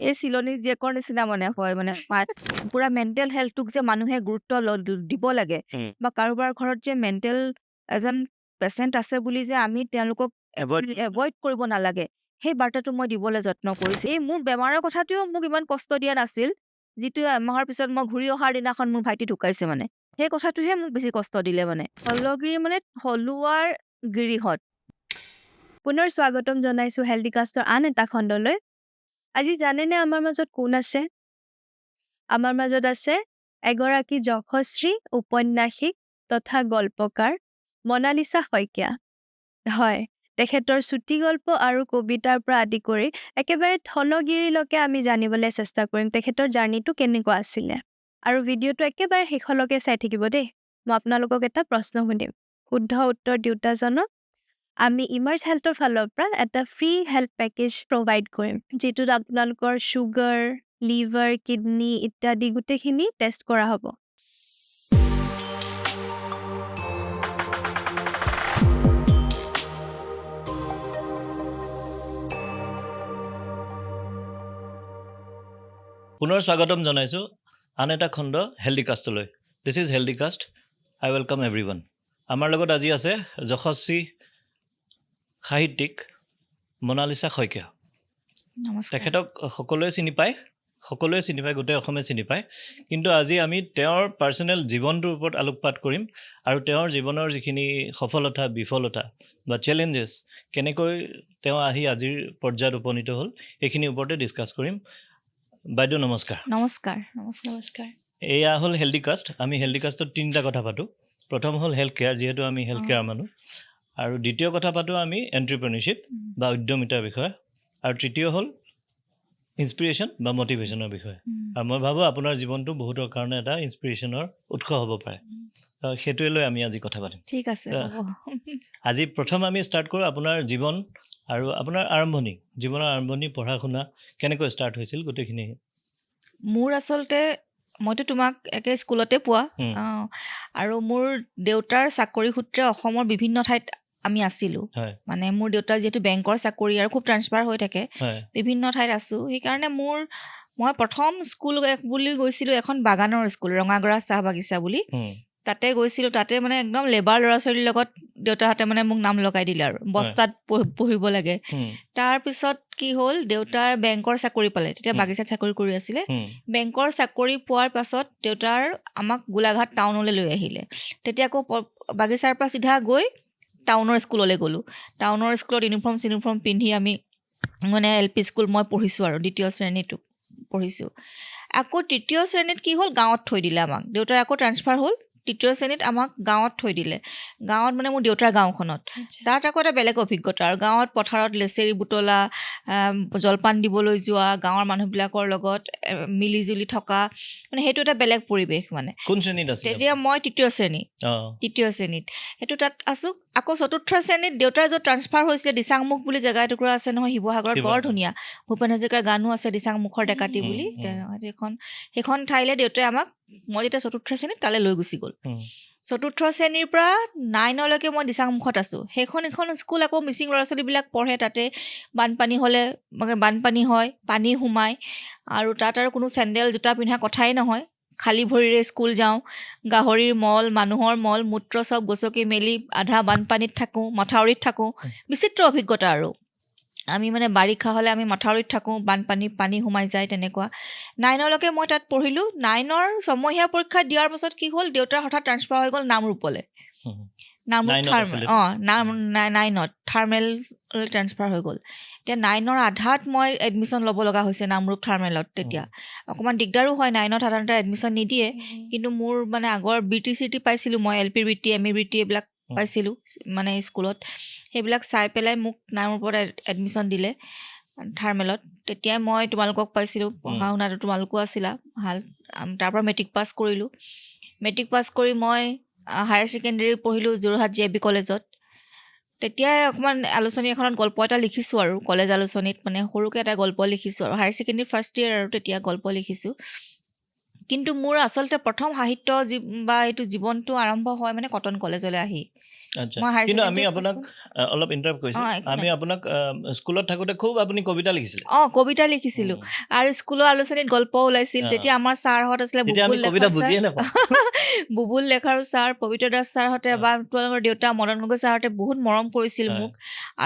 এই চিলনী জীয়েকৰ নিচিনা মানে হয় মানে পুৰা মেণ্টেল হেল্থটোক যে মানুহে গুৰুত্ব দিব লাগে বা কাৰোবাৰ ঘৰত যে মেণ্টেল এজন পেচেণ্ট আছে বুলি যে আমি তেওঁলোকক এভইড কৰিব নালাগে সেই বাৰ্তাটো মই দিবলৈ যত্ন কৰিছোঁ। এই মোৰ বেমাৰৰ কথাটোৱেও মোক ইমান কষ্ট দিয়া নাছিল, যিটো এমাহৰ পিছত মই ঘূৰি অহাৰ দিনাখন মোৰ ভাইটি ঢুকাইছে মানে সেই কথাটোহে মোক বেছি কষ্ট দিলে মানে। হলগিৰি মানে থলুৱাৰ গিৰিহঁত। পুনৰ স্বাগতম জনাইছোঁ হেল্ডিকাষ্টৰ আন এটা খণ্ডলৈ। আজি জানেনে আমাৰ মাজত কোন আছে? আমাৰ মাজত আছে এগৰাকী যশস্বী উপন্যাসিক তথা গল্পকাৰ মনালিছা শইকীয়া। হয়, তেখেতৰ চুটি গল্প আৰু কবিতাৰ পৰা আদি কৰি একেবাৰে থলগিৰিলৈকে আমি জানিবলৈ চেষ্টা কৰিম তেখেতৰ জাৰ্নিটো কেনেকুৱা আছিলে। আৰু ভিডিঅ'টো একেবাৰে শেষলৈকে চাই থাকিব দেই। মই আপোনালোকক এটা প্ৰশ্ন সুধিম, শুদ্ধ উত্তৰ দিওঁতা জনক আমি ইমাৰ্জ হেল্থৰ ফালৰ পৰা এটা ফ্ৰী হেল্থ পেকেজ প্ৰভাইড কৰিম, যিটোত আপোনালোকৰ চুগাৰ, লিভাৰ, কিডনী ইত্যাদি গোটেইখিনি টেষ্ট কৰা হ'ব। পুনৰ স্বাগতম জনাইছোঁ আন এটা খণ্ড হেল্ডিকাষ্টলৈ। This is healthycast, I welcome everyone. আমাৰ লগত আজি আছে যশস্বী সাহিত্যিক মনালিছা শইকীয়া। তেখেতক সকলোৱে চিনি পায়, গোটেই অসমে চিনি পায়, কিন্তু আজি আমি তেওঁৰ পাৰ্চনেল জীৱনটোৰ ওপৰত আলোকপাত কৰিম আৰু তেওঁৰ জীৱনৰ যিখিনি সফলতা বিফলতা বা চেলেঞ্জেছ কেনেকৈ তেওঁ আহি আজিৰ পৰ্যায়ত উপনীত হ'ল এইখিনিৰ ওপৰতে ডিছকাছ কৰিম। বাইদেউ নমস্কাৰ। নমস্কাৰ। নমস্কাৰ। এয়া হ'ল হেল্ডিকাষ্ট। আমি হেল্ডিকাষ্টত তিনিটা কথা পাতোঁ। প্ৰথম হ'ল হেল্থ কেয়াৰ, যিহেতু আমি হেল্থ কেয়াৰ মানুহ, আৰু দ্বিতীয় কথা পাতোঁ আমি এণ্ট্ৰপ্ৰেনিয়ৰশ্বিপ বা উদ্যমিতাৰ বিষয়ে, আৰু তৃতীয় হ'ল ইনস্পিৰেশ্যন বা মটিভেশ্যনৰ বিষয়ে। আৰু মই ভাবোঁ আপোনাৰ জীৱনটো বহুতৰ কাৰণে এটা ইনস্পিৰেশ্যনৰ উৎস হ'ব পাৰে, সেইটোৱে লৈ আমি আজি কথা পাতিম। ঠিক আছে। আজি প্ৰথম আমি ষ্টাৰ্ট কৰোঁ আপোনাৰ জীৱন আৰু আপোনাৰ আৰম্ভণি, জীৱনৰ আৰম্ভণি, পঢ়া শুনা কেনেকৈ ষ্টাৰ্ট হৈছিল গোটেইখিনি। মোৰ আচলতে মইতো তোমাক একে স্কুলতে পোৱা, আৰু মোৰ দেউতাৰ চাকৰি সূত্ৰে অসমৰ বিভিন্ন ঠাইত আমি আছিলোঁ। মানে মোৰ দেউতাৰ যিহেতু বেংকৰ চাকৰি আৰু খুব ট্ৰান্সফাৰ হৈ থাকে, বিভিন্ন ঠাইত আছোঁ। সেইকাৰণে মই প্ৰথম স্কুল বুলি গৈছিলোঁ এখন বাগানৰ স্কুল, ৰঙাগৰা চাহ বাগিচা বুলি, তাতে গৈছিলোঁ। তাতে মানে একদম লেবাৰ ল'ৰা ছোৱালীৰ লগত দেউতাহঁতে মানে মোক নাম লগাই দিলে আৰু বস্তাত পঢ়িব লাগে। তাৰপিছত কি হ'ল, দেউতাৰ বেংকৰ চাকৰি পালে, তেতিয়া বাগিচাত চাকৰি কৰি আছিলে। বেংকৰ চাকৰি পোৱাৰ পাছত দেউতাৰ আমাক গোলাঘাট টাউনলৈ লৈ আহিলে। তেতিয়া আকৌ বাগিচাৰ পৰা চিধা গৈ টাউনৰ স্কুললৈ গ'লোঁ। টাউনৰ স্কুলত ইউনিফৰ্ম পিন্ধি আমি মানে LP স্কুল মই পঢ়িছোঁ আৰু 2য় শ্ৰেণীটো পঢ়িছোঁ। আকৌ 3য় শ্ৰেণীত কি হ'ল, গাঁৱত থৈ দিলে আমাক। দেউতাৰ আকৌ ট্ৰান্সফাৰ হ'ল, 3য় শ্ৰেণীত আমাক গাঁৱত থৈ দিলে। গাঁৱত মানে মোৰ দেউতাৰ গাঁওখনত। তাত আকৌ এটা বেলেগ অভিজ্ঞতা আৰু, গাঁৱত পথাৰত লেচেৰি বুটলা, জলপান দিবলৈ যোৱা, গাঁৱৰ মানুহবিলাকৰ লগত মিলিজুলি থকা, মানে সেইটো এটা বেলেগ পৰিৱেশ। মানে কোন শ্ৰেণীত আছিল তেতিয়া? মই 3য় শ্ৰেণী। 3য় শ্ৰেণীত সেইটো তাত আছোঁ। আকৌ 4ৰ্থ শ্ৰেণীত দেউতাৰ য'ত ট্ৰান্সফাৰ হৈছিলে, দিচাংমুখ বুলি জেগা এটুকুৰা আছে নহয় শিৱসাগৰত, বৰ ধুনীয়া, ভূপেন হাজৰিকাৰ গানো আছে দিচাংমুখৰ ডেকাতি বুলি। সেইখন ঠাইলৈ দেউতাই আমাক, মই যেতিয়া 4ৰ্থ শ্ৰেণীত তালৈ লৈ গুচি গ'ল। 4ৰ্থ শ্ৰেণীৰ পৰা 9লৈকে মই দিচাংমুখত আছোঁ। এখন স্কুল আকৌ মিচিং ল'ৰা ছোৱালীবিলাক পঢ়ে। তাতে বানপানী হ'লে বানপানী হয়, পানী সোমায়, আৰু তাত আৰু কোনো চেণ্ডেল জোতা পিন্ধা কথাই নহয়, খালী ভৰিৰে স্কুল যাওঁ। গাহৰিৰ মল, মানুহৰ মল মূত্ৰ চব গচকি মেলি আধা বানপানীত থাকোঁ, মথাউৰিত থাকোঁ। বিচিত্ৰ অভিজ্ঞতা আৰু। আমি মানে বাৰিষা হ'লে আমি মথাউৰিত থাকোঁ, পানী সোমাই যায়, তেনেকুৱা। 9লৈকে মই তাত পঢ়িলোঁ। 9ৰ ছমহীয়া পৰীক্ষা দিয়াৰ পাছত কি হ'ল, দেউতাৰ হঠাৎ ট্ৰান্সফাৰ হৈ গ'ল নামৰূপলৈ। নামৰূপ 9ত থাৰ্মেল ট্ৰান্সফাৰ হৈ গ'ল। এতিয়া 9ৰ আধাত মই এডমিশ্যন ল'ব লগা হৈছে নামৰূপ থাৰ্মেলত। তেতিয়া অকণমান দিগদাৰো হয়, 9ত সাধাৰণতে এডমিশ্যন নিদিয়ে, কিন্তু মোৰ মানে আগৰ বৃত্তি পাইছিলোঁ মই, LP বৃত্তি, MA বৃত্তি এইবিলাক পাইছিলোঁ মানে স্কুলত। সেইবিলাক চাই পেলাই মোক নামৰূপত এডমিশ্যন দিলে থাৰ্মেলত। তেতিয়াই মই তোমালোকক পাইছিলোঁ, পঢ়া শুনাটো তোমালোকো আছিলা ভাল। তাৰপৰা মেট্ৰিক পাছ কৰিলোঁ। মেট্ৰিক পাছ কৰি মই হায়াৰ ছেকেণ্ডেৰী পঢ়িলোঁ যোৰহাট JB কলেজত। তেতিয়াই অকণমান আলোচনী এখনত গল্প এটা লিখিছোঁ আৰু, কলেজ আলোচনীত মানে সৰুকৈ এটা গল্প লিখিছোঁ আৰু, হায়াৰ ছেকেণ্ডেৰী ফাৰ্ষ্ট ইয়েৰ আৰু, তেতিয়া গল্প লিখিছোঁ। কিন্তু মোৰ আচলতে প্ৰথম সাহিত্য বা এইটো জীৱনটো আৰম্ভ হয় মানে কটন কলেজলৈ আহি। আচ্ছা মই higher কিন্তু আমি secondary আপোনাক পাইছোঁ। অলপ ইণ্টাৰাপ্ট কৰিছোঁ একো আমি নাই। আপোনাক স্কুলত থাকোঁতে খুব আপুনি কবিতা লিখিছিলে কবিতা লিখিছিলোঁ আৰু স্কুলৰ আলোচনীত গল্প ওলাইছিল তেতিয়া আমাৰ ছাৰহঁত আছিলে তেতিয়া আমি বুবুল কবিতা লেখাৰু বুজিয়ে ছাৰ নাপাওঁ বুবুল লেখাৰু ছাৰ পবিত্ৰ দাস ছাৰহঁতে বা তোমালোকৰ দেউতা মদন গগৈ ছাৰহঁতে বহুত মৰম কৰিছিল হয়। মোক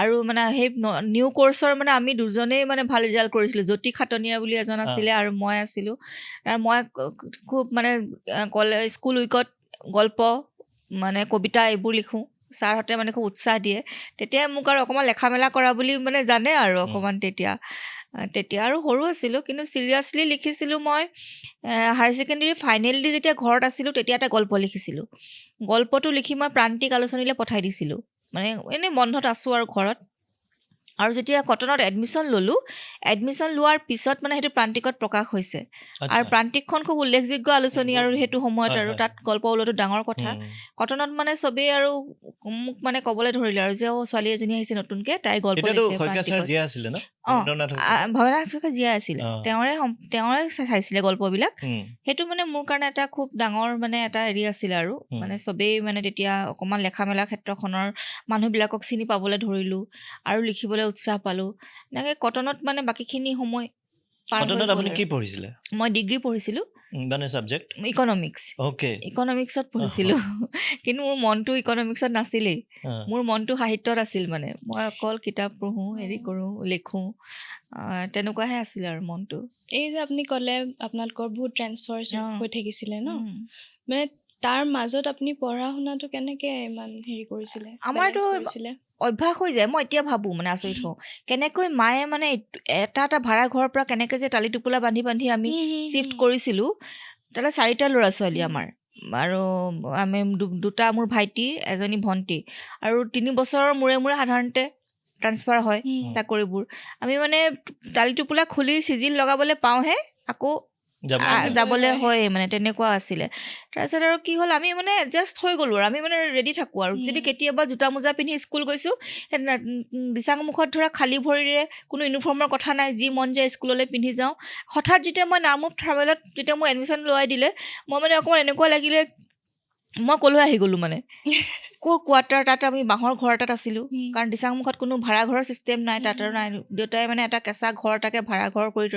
আৰু মানে সেই নিউ কৰ্চৰ মানে আমি দুজনেই মানে ভাল ৰিজাল্ট কৰিছিলোঁ জ্যোতি খাটনীয়া বুলি এজন আছিলে আৰু মই আছিলোঁ আৰু মই খুব মানে কলেজ স্কুল উইকত গল্প মানে কবিতা এইবোৰ লিখোঁ ছাৰহঁতে মানে খুব উৎসাহ দিয়ে তেতিয়া মোক আৰু অকণমান লেখা মেলা কৰা বুলি মানে জানে আৰু অকণমান তেতিয়া আৰু সৰু আছিলোঁ কিন্তু চিৰিয়াছলি লিখিছিলোঁ মই হায়াৰ ছেকেণ্ডেৰী ফাইনেল দি যেতিয়া ঘৰত আছিলোঁ তেতিয়া এটা গল্প লিখিছিলোঁ গল্পটো লিখি মই প্ৰান্তিক আলোচনীলৈ পঠাই দিছিলোঁ মানে এনেই বন্ধত আছোঁ আৰু ঘৰত আৰু যেতিয়া কটনত এডমিশ্যন ল'লোঁ এডমিশ্যন লোৱাৰ পিছত মানে সেইটো প্ৰান্তিকত প্ৰকাশ হৈছে আৰু প্ৰান্তিকখন খুব উল্লেখযোগ্য আলোচনী আৰু সেইটো সময়ত আৰু তাত গল্প ওলোৱাটো ডাঙৰ কথা কটনত মানে চবেই আৰু মোক মানে ক'বলৈ ধৰিলে আৰু যে ছোৱালী এজনী আহিছে নতুনকৈ তাইৰ গল্প লিখে প্ৰান্তিকত ভৱেন্দ্ৰনাথ শইকীয়া জীয়াই আছিলে তেওঁৰে চাইছিলে গল্পবিলাক সেইটো মানে মোৰ কাৰণে এটা খুব ডাঙৰ মানে এটা হেৰি আছিলে আৰু মানে চবেই মানে তেতিয়া অকণমান লেখা মেলা ক্ষেত্ৰখনৰ মানুহবিলাকক চিনি পাবলৈ ধৰিলোঁ আৰু লিখিবলৈ উৎসাহ পালোঁ এনেকৈ কটনত মানে বাকীখিনি সময় মই ডিগ্ৰী পঢ়িছিলোঁ ইকনমিক্সত পঢ়িছিলোঁ কিন্তু মোৰ মনটো ইকনমিক্সত নাছিলেই মোৰ মনটো সাহিত্যত আছিল মানে মই অকল কিতাপ পঢ়োঁ হেৰি কৰোঁ লিখোঁ তেনেকুৱাহে আছিলে আৰু মনটো এই যে আপুনি ক'লে আপোনালোকৰ বহুত ট্ৰেন্সফাৰ হৈ থাকিছিলে ন মানে তাৰ মাজত আপুনি পঢ়া শুনাটো কেনেকৈ ইমান হেৰি কৰিছিলে আমাৰতো অভ্যাস হৈ যায় মই এতিয়া ভাবোঁ মানে আচৰিত হওঁ কেনেকৈ মায়ে মানে এটা ভাড়া ঘৰৰ পৰা কেনেকৈ যে টালি টোপোলা বান্ধি বান্ধি আমি শ্বিফ্ট কৰিছিলোঁ তাতে 4টা ল'ৰা ছোৱালী আমাৰ আৰু আমি দুটা মোৰ ভাইটি এজনী ভণ্টি আৰু 3 বছৰৰ মূৰে মূৰে সাধাৰণতে ট্ৰান্সফাৰ হয় চাকৰিবোৰ আমি মানে টালি টোপোলা খুলি চিজিল লগাবলৈ পাওঁহে আকৌ যাবলৈ হয় মানে তেনেকুৱা আছিলে তাৰপিছত আৰু কি হ'ল আমি মানে এডজাষ্ট হৈ গ'লোঁ আৰু আমি মানে ৰেডি থাকোঁ আৰু যদি কেতিয়াবা জোতা মোজা পিন্ধি স্কুল গৈছোঁ দিচাংমুখত ধৰা খালী ভৰিৰে কোনো ইউনিফৰ্মৰ কথা নাই যি মন যায় স্কুললৈ পিন্ধি যাওঁ হঠাৎ যেতিয়া মই নামৰূপ ট্ৰাভেলত যেতিয়া মোৰ এডমিশ্যন লোৱাই দিলে মই মানে অকণমান এনেকুৱা লাগিলে মই ক'লৈ আহি গ'লোঁ মানে ক'ৰ কোৱাৰ্টাৰ তাত আমি বাঁহৰ ঘৰ এটাত আছিলোঁ কাৰণ দিচাংমুখত কোনো ভাড়া ঘৰৰ ছিষ্টেম নাই তাত আৰু নাই দেউতাই মানে এটা কেঁচা ঘৰ এটাকে ভাড়া ঘৰ কৰি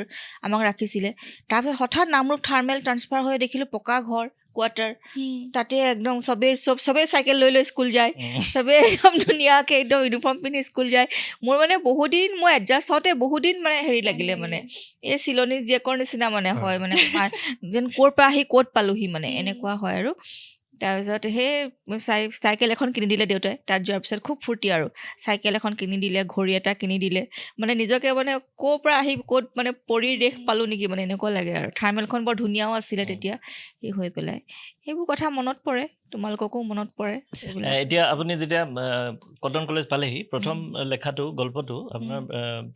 আমাক ৰাখিছিলে তাৰপিছত হঠাৎ নামৰূপ থাৰ্মেল ট্ৰান্সফাৰ হৈ দেখিলোঁ পকা ঘৰ কোৱাৰ্টাৰ তাতে একদম চবেই চাইকেল লৈ লৈ স্কুল যায় চবেই একদম ধুনীয়াকৈ একদম ইউনিফৰ্ম পিন্ধি স্কুল যায় মোৰ মানে বহুদিন মই এডজাষ্ট হওঁতে বহুদিন মানে হেৰি লাগিলে মানে এই চিলনী জীয়েকৰ নিচিনা মানে হয় মানে যেন ক'ৰ পৰা আহি ক'ত পালোহি মানে এনেকুৱা হয় আৰু তাৰপিছত সেই চাইকেল এখন কিনি দিলে দেউতাই তাত যোৱাৰ পিছত খুব ফূৰ্তি আৰু চাইকেল এখন কিনি দিলে ঘড়ী এটা কিনি দিলে মানে নিজকে মানে ক'ৰ পৰা আহি ক'ত মানে পৰীৰ দেশ পালোঁ নেকি মানে এনেকুৱা লাগে আৰু থাৰ্মেলখন বৰ ধুনীয়াও আছিলে তেতিয়া এই হৈ পেলাই সেইবোৰ কথা মনত পৰে তোমালোককো মনত পৰে এতিয়া আপুনি যেতিয়া কটন কলেজ পালেহি প্ৰথম লেখাটো গল্পটো আপোনাৰ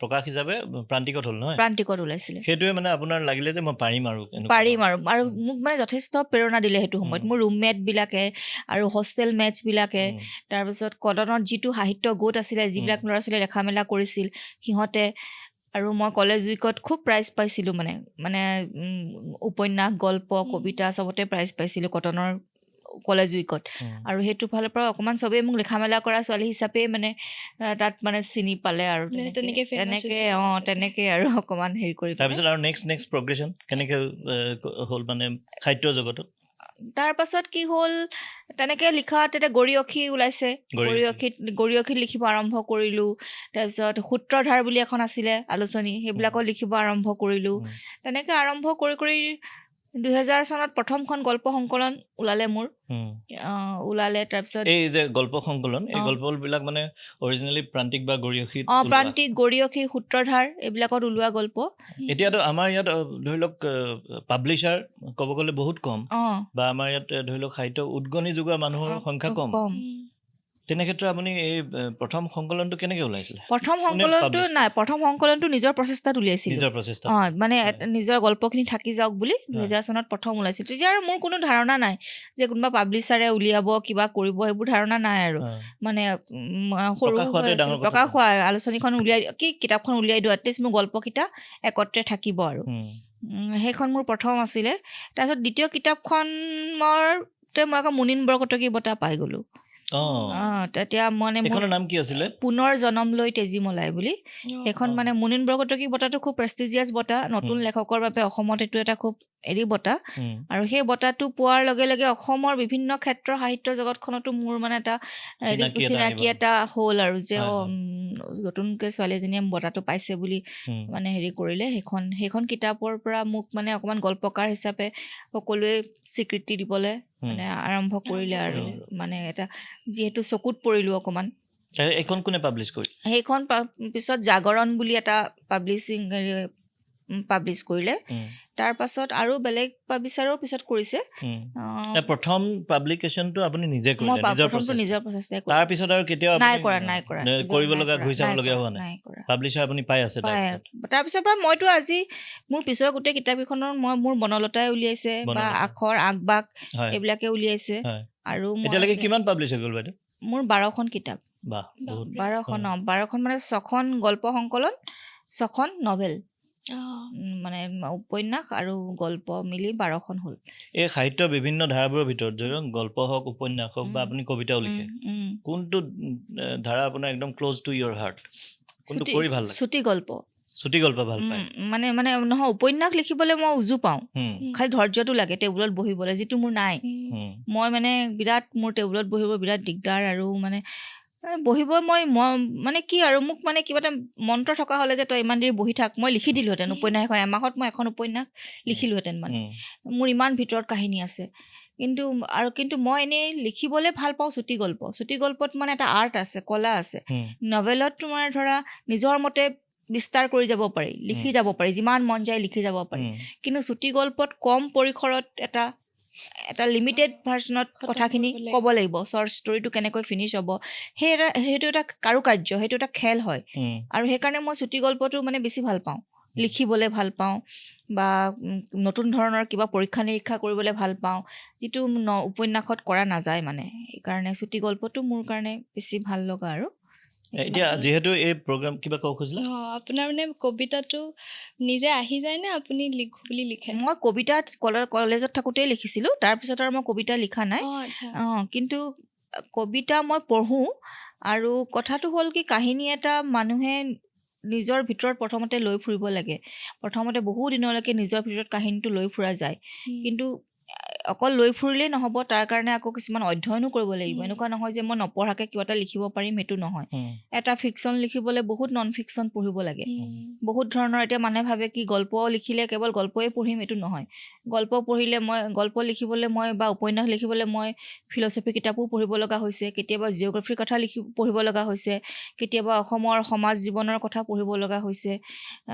প্ৰকাশ হিচাপে প্ৰান্তিকত হ'ল নহয় প্ৰান্তিকত ওলাইছিলে সেইটোৱে মানে আপোনাৰ লাগিলে যে মই পাৰিম আৰু মোক মানে যথেষ্ট প্ৰেৰণা দিলে সেইটো সময়ত মোৰ ৰুমমেটবিলাকে আৰু হোষ্টেল মেটছবিলাকে তাৰপিছত কটনত যিটো সাহিত্য গোট আছিলে যিবিলাক ল'ৰা ছোৱালীয়ে লেখা মেলা কৰিছিল সিহঁতে আৰু মই কলেজ উইকত খুব প্ৰাইজ পাইছিলোঁ মানে উপন্যাস গল্প কবিতা চবতে প্ৰাইজ পাইছিলোঁ কটনৰ কলেজ উইকত আৰু সেইটো ফালৰ পৰা অকণমান চবেই মোক লিখা মেলা কৰা ছোৱালী হিচাপে মানে তাত মানে চিনি পালে আৰু তেনেকৈ আৰু অকণমান হেৰি কৰি তাৰপিছত আৰু নেক্সট প্ৰগ্ৰেশ্যন কেনেকৈ হ'ল মানে সাহিত্য জগতত তাৰ পাছত কি হ'ল তেনেকৈ লিখা তেতিয়া গৰিয়সী ওলাইছে গৰিয়সীত লিখিব আৰম্ভ কৰিলোঁ তাৰপিছত সূত্ৰধাৰ বুলি এখন আছিলে আলোচনী সেইবিলাকত লিখিব আৰম্ভ কৰিলোঁ তেনেকৈ আৰম্ভ কৰি 2000 চনত প্ৰথমখন গল্প সংকলন ওলালে মোৰ ওলালে তাৰপিছত এই যে গল্প সংকলন এই গল্পবিলাক মানে অৰিজিনেলি প্ৰান্তিক বা গৰিয়সীত প্ৰান্তিক গৰিয়সী সূত্ৰধাৰ এইবিলাকত ওলোৱা গল্প এতিয়াতো আমাৰ ইয়াত ধৰি লওক পাব্লিছাৰ ক'ব গ'লে বহুত কম বা আমাৰ ইয়াত ধৰি লওক সাহিত্য উদ্গনি যোগোৱা মানুহৰ সংখ্যা কম তেনেক্ষেত্ৰত আপুনি এই প্ৰথম সংকলনটো কেনেকৈ ওলাইছিলে প্ৰথম সংকলনটো নিজৰ প্ৰচেষ্টাত উলিয়াইছিলোঁ মানে নিজৰ গল্পখিনি থাকি যাওক বুলি 2000 চনত প্ৰথম ওলাইছিল তেতিয়া আৰু মোৰ কোনো ধাৰণা নাই যে কোনোবা পাব্লিছাৰে উলিয়াব কিবা কৰিব সেইবোৰ ধাৰণা নাই আৰু মানে সৰু প্ৰকাশ হোৱা আলোচনীখন উলিয়াই কিতাপখন উলিয়াই দিওঁ এটলিষ্ট মোৰ গল্পকেইটা একত্ৰে থাকিব আৰু সেইখন মোৰ প্ৰথম আছিলে তাৰপিছত দ্বিতীয় কিতাপখনতে মই আকৌ মুনীন বৰকটকী বঁটা পাই গ'লোঁ তেতিয়া মানে এইখনৰ নাম কি আছিলে পুনৰ জনম লৈ তেজীমলাই বুলি সেইখন মানে মুনীন বৰকটকী বঁটাটো খুব প্ৰেষ্টিজিয়াছ বঁটা নতুন লেখকৰ বাবে অসমত এইটো এটা খুব বঁটা আৰু সেই বঁটাটো পোৱাৰ লগে লগে অসমৰ বিভিন্ন ক্ষেত্ৰৰ সাহিত্য জগতখনতো মোৰ মানে এটা চিনাকি এটা হ'ল আৰু যে নতুনকৈ ছোৱালী এজনীয়ে বঁটাটো পাইছে বুলি মানে কৰিলে সেইখন কিতাপৰ পৰা মোক মানে অকণমান গল্পকাৰ হিচাপে সকলোৱে স্বীকৃতি দিবলৈ মানে আৰম্ভ কৰিলে আৰু মানে এটা যিহেতু চকুত পৰিলোঁ অকণমান এইখন কোনে পাব্লিছ কৰিলে সেইখন পিছত জাগৰণ বুলি এটা পাব্লিছ কৰিলে তাৰ পাছত আৰু বেলেগ পাব্লিছাৰৰ পিছত কৰিছে প্ৰথম পাব্লিকেশ্যনটো আপুনি নিজে কৰিলে নিজৰ প্ৰচেষ্টাই তাৰ পিছত আৰু কেতিয়াও নাই কৰা কৰিব লগা ঘূৰি চাব লগা হোৱা নাই পাব্লিছাৰ আপুনি পাই আছে তাৰপিছৰ পৰা মইতো আজি মোৰ পিছৰ গোটেই কিতাপকেইখনৰ মই মোৰ বনলতাই উলিয়াইছে বা আখৰ আগবাগ এইবিলাকে উলিয়াইছে আৰু এতিয়ালৈকে কিমান পাব্লিছ হৈ গ'ল বাইদেউ মোৰ 12খন কিতাপ 12খন মানে 6খন গল্প সংকলন 6খন নভেল মানে উপন্যাস আৰু গল্প মিলি 12খন হ'ল এই সাহিত্যৰ বিভিন্ন ধাৰাবোৰৰ ভিতৰত যদি গল্প হওক উপন্যাস হওক বা আপুনি কবিতাও লিখে কোনটো ধাৰা আপোনাৰ একদম ক্লোজ টু ইয়ৰ হাৰ্ট কোনটো পঢ়ি ভাল লাগে চুটি গল্প ভাল পায় মানে নহয় উপন্যাস লিখিবলৈ মই উজু পাওঁ খালি ধৈৰ্যটো লাগে টেবুলত বহিবলৈ যিটো মোৰ নাই মই মানে বিৰাট মোৰ টেবুলত বহিব বিৰাট দিগদাৰ আৰু মানে বহিব মই মানে কি আৰু মোক মানে কিবা এটা মন্ত্ৰ থকা হ'লে যে তই ইমান দেৰি বহি থাক মই লিখি দিলোহেঁতেন উপন্যাস এখন এমাহত মই এখন উপন্যাস লিখিলোহেঁতেন মানে মোৰ ইমান ভিতৰত কাহিনী আছে কিন্তু মই এনেই লিখিবলৈ ভাল পাওঁ চুটি গল্পত মানে এটা আৰ্ট আছে কলা আছে নভেলত তোমাৰ ধৰা নিজৰ মতে বিস্তাৰ কৰি যাব পাৰি লিখি যাব পাৰি যিমান মন যায় লিখি যাব পাৰি কিন্তু চুটি গল্পত কম পৰিসৰত এটা লিমিটেড ভাৰ্চনত কথাখিনি ক'ব লাগিব শ্বৰ্ট ষ্টৰিটো কেনেকৈ ফিনিছ হ'ব সেইটো এটা কাৰুকাৰ্য সেইটো এটা খেল হয় আৰু সেইকাৰণে মই চুটি গল্পটো মানে বেছি ভাল পাওঁ লিখিবলৈ ভাল পাওঁ বা নতুন ধৰণৰ কিবা পৰীক্ষা নিৰীক্ষা কৰিবলৈ ভাল পাওঁ যিটো উপন্যাসত কৰা নাযায় মানে সেইকাৰণে চুটি গল্পটো মোৰ কাৰণে বেছি ভাল লগা আৰু এতিয়া যেহেতু এই প্ৰগ্ৰাম কিবা ক'ব খুজিলে আপোনাৰ মানে কবিতাটো নিজে আহি যায় নে আপুনি লিখো বুলি লিখে মই কবিতা কলেজত থাকোঁতেই লিখিছিলোঁ তাৰপিছত আৰু মই কবিতা লিখা নাই কিন্তু কবিতা মই পঢ়োঁ আৰু কথাটো হ'ল কি কাহিনী এটা মানুহে নিজৰ ভিতৰত প্ৰথমতে লৈ ফুৰিব লাগে প্ৰথমতে বহু দিনলৈকে নিজৰ ভিতৰত কাহিনীটো লৈ ফুৰা যায় কিন্তু অকল লৈ ফুৰিলেই নহ'ব তাৰ কাৰণে আকৌ কিছুমান অধ্যয়নো কৰিব লাগিব এনেকুৱা নহয় যে মই নপঢ়াকৈ কিবা এটা লিখিব পাৰিম সেইটো নহয় এটা ফিকশ্যন লিখিবলৈ বহুত নন ফিকশ্যন পঢ়িব লাগে বহুত ধৰণৰ এতিয়া মানুহে ভাবে কি গল্প লিখিলে কেৱল গল্পই পঢ়িম এইটো নহয় গল্প লিখিবলৈ মই বা উপন্যাস লিখিবলৈ মই ফিলচফি কিতাপো পঢ়িব লগা হৈছে কেতিয়াবা জিঅ'গ্ৰাফিৰ কথা পঢ়িব লগা হৈছে কেতিয়াবা অসমৰ সমাজ জীৱনৰ কথা পঢ়িব লগা হৈছে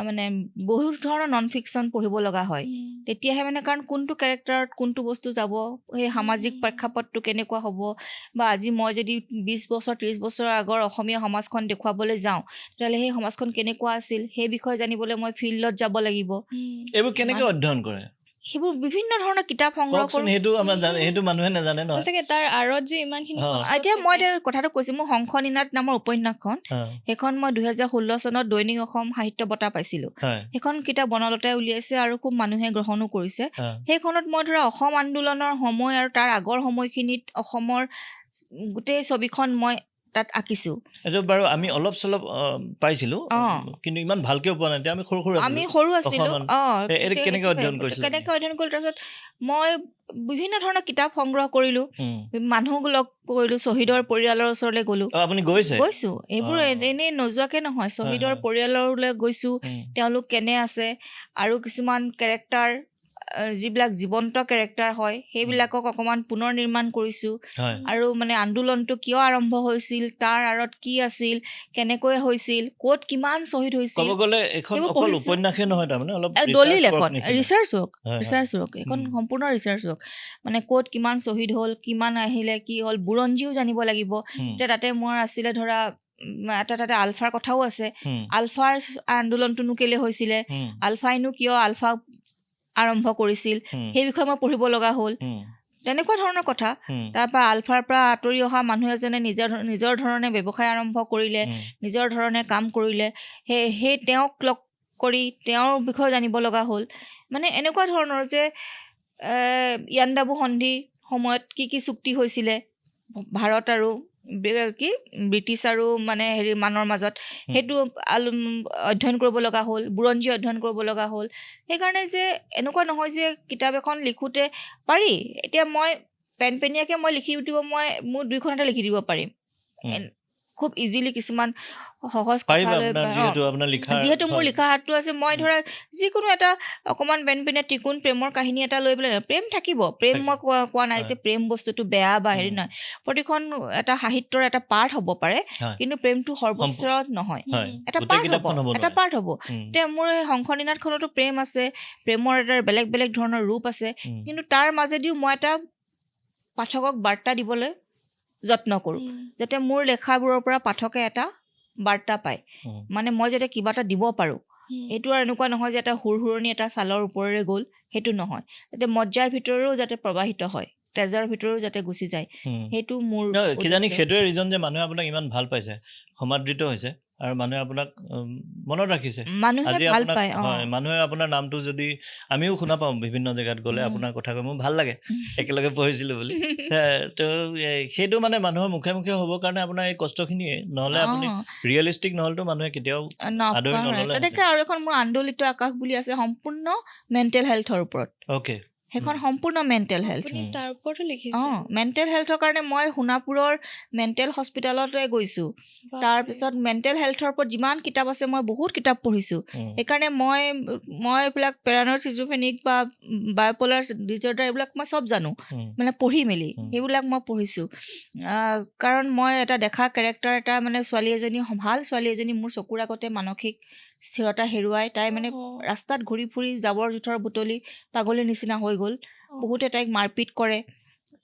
মানে বহুত ধৰণৰ নন ফিকশ্যন পঢ়িব লগা হয় তেতিয়াহে মানে কাৰণ কোনটো কেৰেক্টাৰত কোনটো বস্তু যাব সেই সামাজিক প্ৰেক্ষাপটটো কেনেকুৱা হ'ব বা আজি মই যদি 20 বছৰ 30 বছৰৰ আগৰ অসমীয়া সমাজখন দেখুৱাবলৈ যাওঁ তেতিয়াহ'লে সেই সমাজখন কেনেকুৱা আছিল সেই বিষয়ে জানিবলৈ মই ফিল্ডত যাব লাগিব এইবোৰ কেনেকৈ অধ্যয়ন কৰে সেইবোৰ বিভিন্ন ধৰণৰ কিতাপ সংগ্ৰহ কৰোঁ সেইটো মানুহে নাজানে নহয় সঁচাকৈ তাৰ আঁৰত যে ইমানখিনি এতিয়া মই কথাটো কৈছোঁ মোৰ হংসনীনাথ নামৰ উপন্যাসখন সেইখন মই 2016 চনত দৈনিক অসম সাহিত্য বঁটা পাইছিলোঁ সেইখন কিতাপ বনলতাই উলিয়াইছে আৰু খুব মানুহে গ্ৰহণো কৰিছে সেইখনত মই ধৰা অসম আন্দোলনৰ সময় আৰু তাৰ আগৰ সময়খিনিত অসমৰ গোটেই ছবিখন মই তাত আঁকিছোঁ এইটো বাৰু আমি অলপ চলপ পাইছিলোঁ কিন্তু ইমান ভালকৈ পোৱা নাই আমি সৰু আছিলোঁ কেনেকৈ অধ্যয়ন কৰিলোঁ তাৰপিছত মই বিভিন্ন ধৰণৰ কিতাপ সংগ্ৰহ কৰিলোঁ মানুহ লগ কৰিলোঁ শ্বহীদৰ পৰিয়ালৰ ওচৰলৈ গ'লোঁ আপুনি গৈছোঁ এইবোৰ এনেই নোযোৱাকৈ নহয় শ্বহীদৰ পৰিয়াললৈ গৈছোঁ তেওঁলোক কেনে আছে আৰু কিছুমান কেৰেক্টাৰ যিবিলাক জীৱন্ত কেৰেক্টাৰ হয় সেইবিলাকক অকণমান পুনৰ নিৰ্মাণ কৰিছোঁ আৰু মানে আন্দোলনটো কিয় আৰম্ভ হৈছিল তাৰ আঁৰত কি আছিল কেনেকৈ হৈছিল ক'ত কিমান শ্বহীদ হৈছিল দলিল এখন ৰিচাৰ্চ ৱৰ্ক এখন সম্পূৰ্ণ ৰিচাৰ্চ ৱৰ্ক মানে ক'ত কিমান শ্বহীদ হ'ল কিমান আহিলে কি হ'ল বুৰঞ্জীও জানিব লাগিব এতিয়া তাতে মোৰ আছিলে ধৰা তাতে আলফাৰ কথাও আছে আলফাৰ আন্দোলনটোনো কেলে হৈছিলে আলফাইনো কিয় আলফা আৰম্ভ কৰিছিল সেই বিষয়ে মই পঢ়িব লগা হ'ল তেনেকুৱা ধৰণৰ কথা তাৰপৰা আলফাৰ পৰা আঁতৰি অহা মানুহ এজনে নিজৰ ধৰণে ব্যৱসায় আৰম্ভ কৰিলে নিজৰ ধৰণে কাম কৰিলে সেই তেওঁক লগ কৰি তেওঁৰ বিষয়ে জানিব লগা হ'ল মানে এনেকুৱা ধৰণৰ যে ইয়াণ্ডাবু সন্ধি সময়ত কি চুক্তি হৈছিলে ভাৰত আৰু কি ব্ৰিটিছ আৰু মানে হেৰি মানৰ মাজত সেইটো অধ্যয়ন কৰিব লগা হ'ল, বুৰঞ্জী অধ্যয়ন কৰিব লগা হ'ল। সেইকাৰণে যে এনেকুৱা নহয় যে কিতাপ এখন লিখোঁতে পাৰি, এতিয়া মই পেনপেনীয়াকৈ মই লিখি দিব, মই মোৰ 2খনতে লিখি দিব পাৰিম খুব ইজিলি কিছুমান সহজ কথা লৈ। যিহেতু মোৰ লিখাৰ হাতটো আছে, মই ধৰা যিকোনো এটা অকণমান পেনপেনীয়া ত্ৰিকোণ প্ৰেমৰ কাহিনী এটা লৈ পেলাই প্ৰেম থাকিব, প্ৰেম মই কোৱা নাই যে প্ৰেম বস্তুটো বেয়া বা হেৰি নহয়, প্ৰতিখন এটা সাহিত্যৰ এটা পাৰ্ট হ'ব পাৰে, কিন্তু প্ৰেমটো সৰ্বোচ্চ নহয়, এটা পাৰ্ট হ'ব। এতিয়া মোৰ এই শংখনীনাথখনতো প্ৰেম আছে, প্ৰেমৰ এটা বেলেগ বেলেগ ধৰণৰ ৰূপ আছে, কিন্তু তাৰ মাজেদিও মই এটা পাঠকক বাৰ্তা দিবলৈ যত্ন কৰোঁ, যাতে মোৰ লেখাবোৰৰ পৰা পাঠকে এটা বাৰ্তা পায়, মানে মই যাতে কিবা এটা দিব পাৰোঁ। এইটো আৰু এনেকুৱা নহয় যে এটা সুৰসুৰণি এটা ছালৰ ওপৰেৰে গ'ল, সেইটো নহয়, যাতে মজ্জাৰ ভিতৰেও যাতে প্ৰবাহিত হয়, তেজৰ ভিতৰেও যাতে গুচি যায়, সেইটো মোৰ কিজানি সেইটোৱে ৰিজন যে মানুহে আপোনাক ইমান ভাল পাইছে, সমাদৃত হৈছে আৰু মানুহে আপোনাক মনত ৰাখিছে। মানুহে ভাল পায়। মানুহে আপোনাৰ নামটো যদি আমিও শুনা পাওঁ বিভিন্ন জেগাত গ'লে আপোনাৰ কথা কৈ মোৰ ভাল লাগে, একেলগে পঢ়িছিলোঁ বুলি। তো সেইটো মানে মানুহৰ মুখে মুখে হ'বৰ কাৰণে আপোনাৰ এই কষ্টখিনিয়ে, নহ'লে আপুনি ৰিয়েলিষ্টিক নহ'লেতো মানুহে কেতিয়াও আদৰি নল'লে। তেনেকৈ আৰু এখন মোৰ আন্দোলিত আকাশ বুলি আছে, সম্পূৰ্ণ মেণ্টেল হেল্থৰ ওপৰত। অ'কে, সেইখন সম্পূৰ্ণ মেণ্টেল হেল্থ। তাৰ ওপৰতো লিখিছে। মেণ্টেল হেল্থৰ কাৰণে মই সোণাপুৰৰ মেণ্টেল হস্পিটেলতে গৈছোঁ। তাৰপিছত মেণ্টেল হেল্থৰ ওপৰত যিমান কিতাপ আছে মই বহুত কিতাপ পঢ়িছোঁ। সেইকাৰণে মই এইবিলাক পেৰানইড স্কিজোফ্ৰেনিক বা বায়'পলাৰ ডিজঅৰ্ডাৰ এইবিলাক মই চব জানো, মানে পঢ়ি মেলি সেইবিলাক মই পঢ়িছোঁ। কাৰণ মই এটা দেখা কেৰেক্টাৰ এটা মানে ছোৱালী এজনী, ভাল ছোৱালী এজনী মোৰ চকুৰ আগতে মানসিক স্থিৰতা হেৰুৱাই তাই মানে ৰাস্তাত ঘূৰি ফুৰি জাবৰ জোঁথৰ বুটলি পাগলীৰ নিচিনা হৈ গ'ল। বহুতে তাইক মাৰপিট কৰে,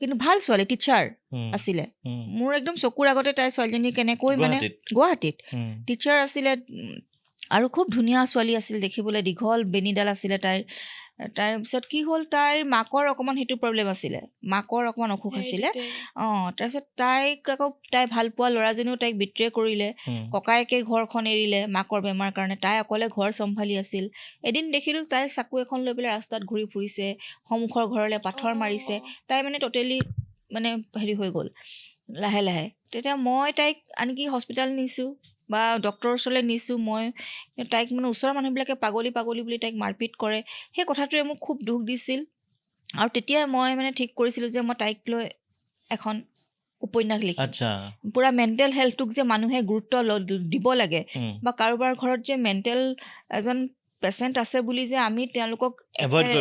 কিন্তু ভাল ছোৱালী, টিচাৰ আছিলে। মোৰ একদম চকুৰ আগতে তাই ছোৱালীজনী কেনেকৈ মানে গুৱাহাটীত টিচাৰ আছিলে, আৰু খুব ধুনীয়া ছোৱালী আছিল দেখিবলৈ, দীঘল বেনীডাল আছিলে তাইৰ। তাৰপিছত কি হ'ল, তাইৰ মাকৰ অকণমান সেইটো প্ৰব্লেম আছিলে, মাকৰ অকণমান অসুখ আছিলে। তাৰপিছত তাই ভাল পোৱা ল'ৰাজনেও তাইক বিট্ৰে কৰিলে, ককায়েকে ঘৰখন এৰিলে মাকৰ বেমাৰ কাৰণে, তাই অকলে ঘৰ চম্ভালি আছিল। এদিন দেখিলোঁ তাই চাকু এখন লৈ পেলাই ৰাস্তাত ঘূৰি ফুৰিছে, সন্মুখৰ ঘৰলৈ পাথৰ মাৰিছে, তাই মানে ট'টেলি মানে হেৰি হৈ গ'ল লাহে লাহে। তেতিয়া মই তাইক আনকি হস্পিটেল নিছোঁ বা ডক্টৰৰ ওচৰলৈ নিছোঁ, মই তাইক মানে ওচৰৰ মানুহবিলাকে পাগলী বুলি তাইক মাৰপিট কৰে। সেই কথাটোৱে মোক খুব দুখ দিছিল, আৰু তেতিয়াই মই মানে ঠিক কৰিছিলোঁ যে মই তাইক লৈ এখন উপন্যাস লিখিম। পুৰা মেণ্টেল হেল্থটোক যে মানুহে গুৰুত্ব দিব লাগে, বা কাৰোবাৰ ঘৰত যে মেণ্টেল এজন পেচেণ্ট আছে বুলি যে আমি তেওঁলোকক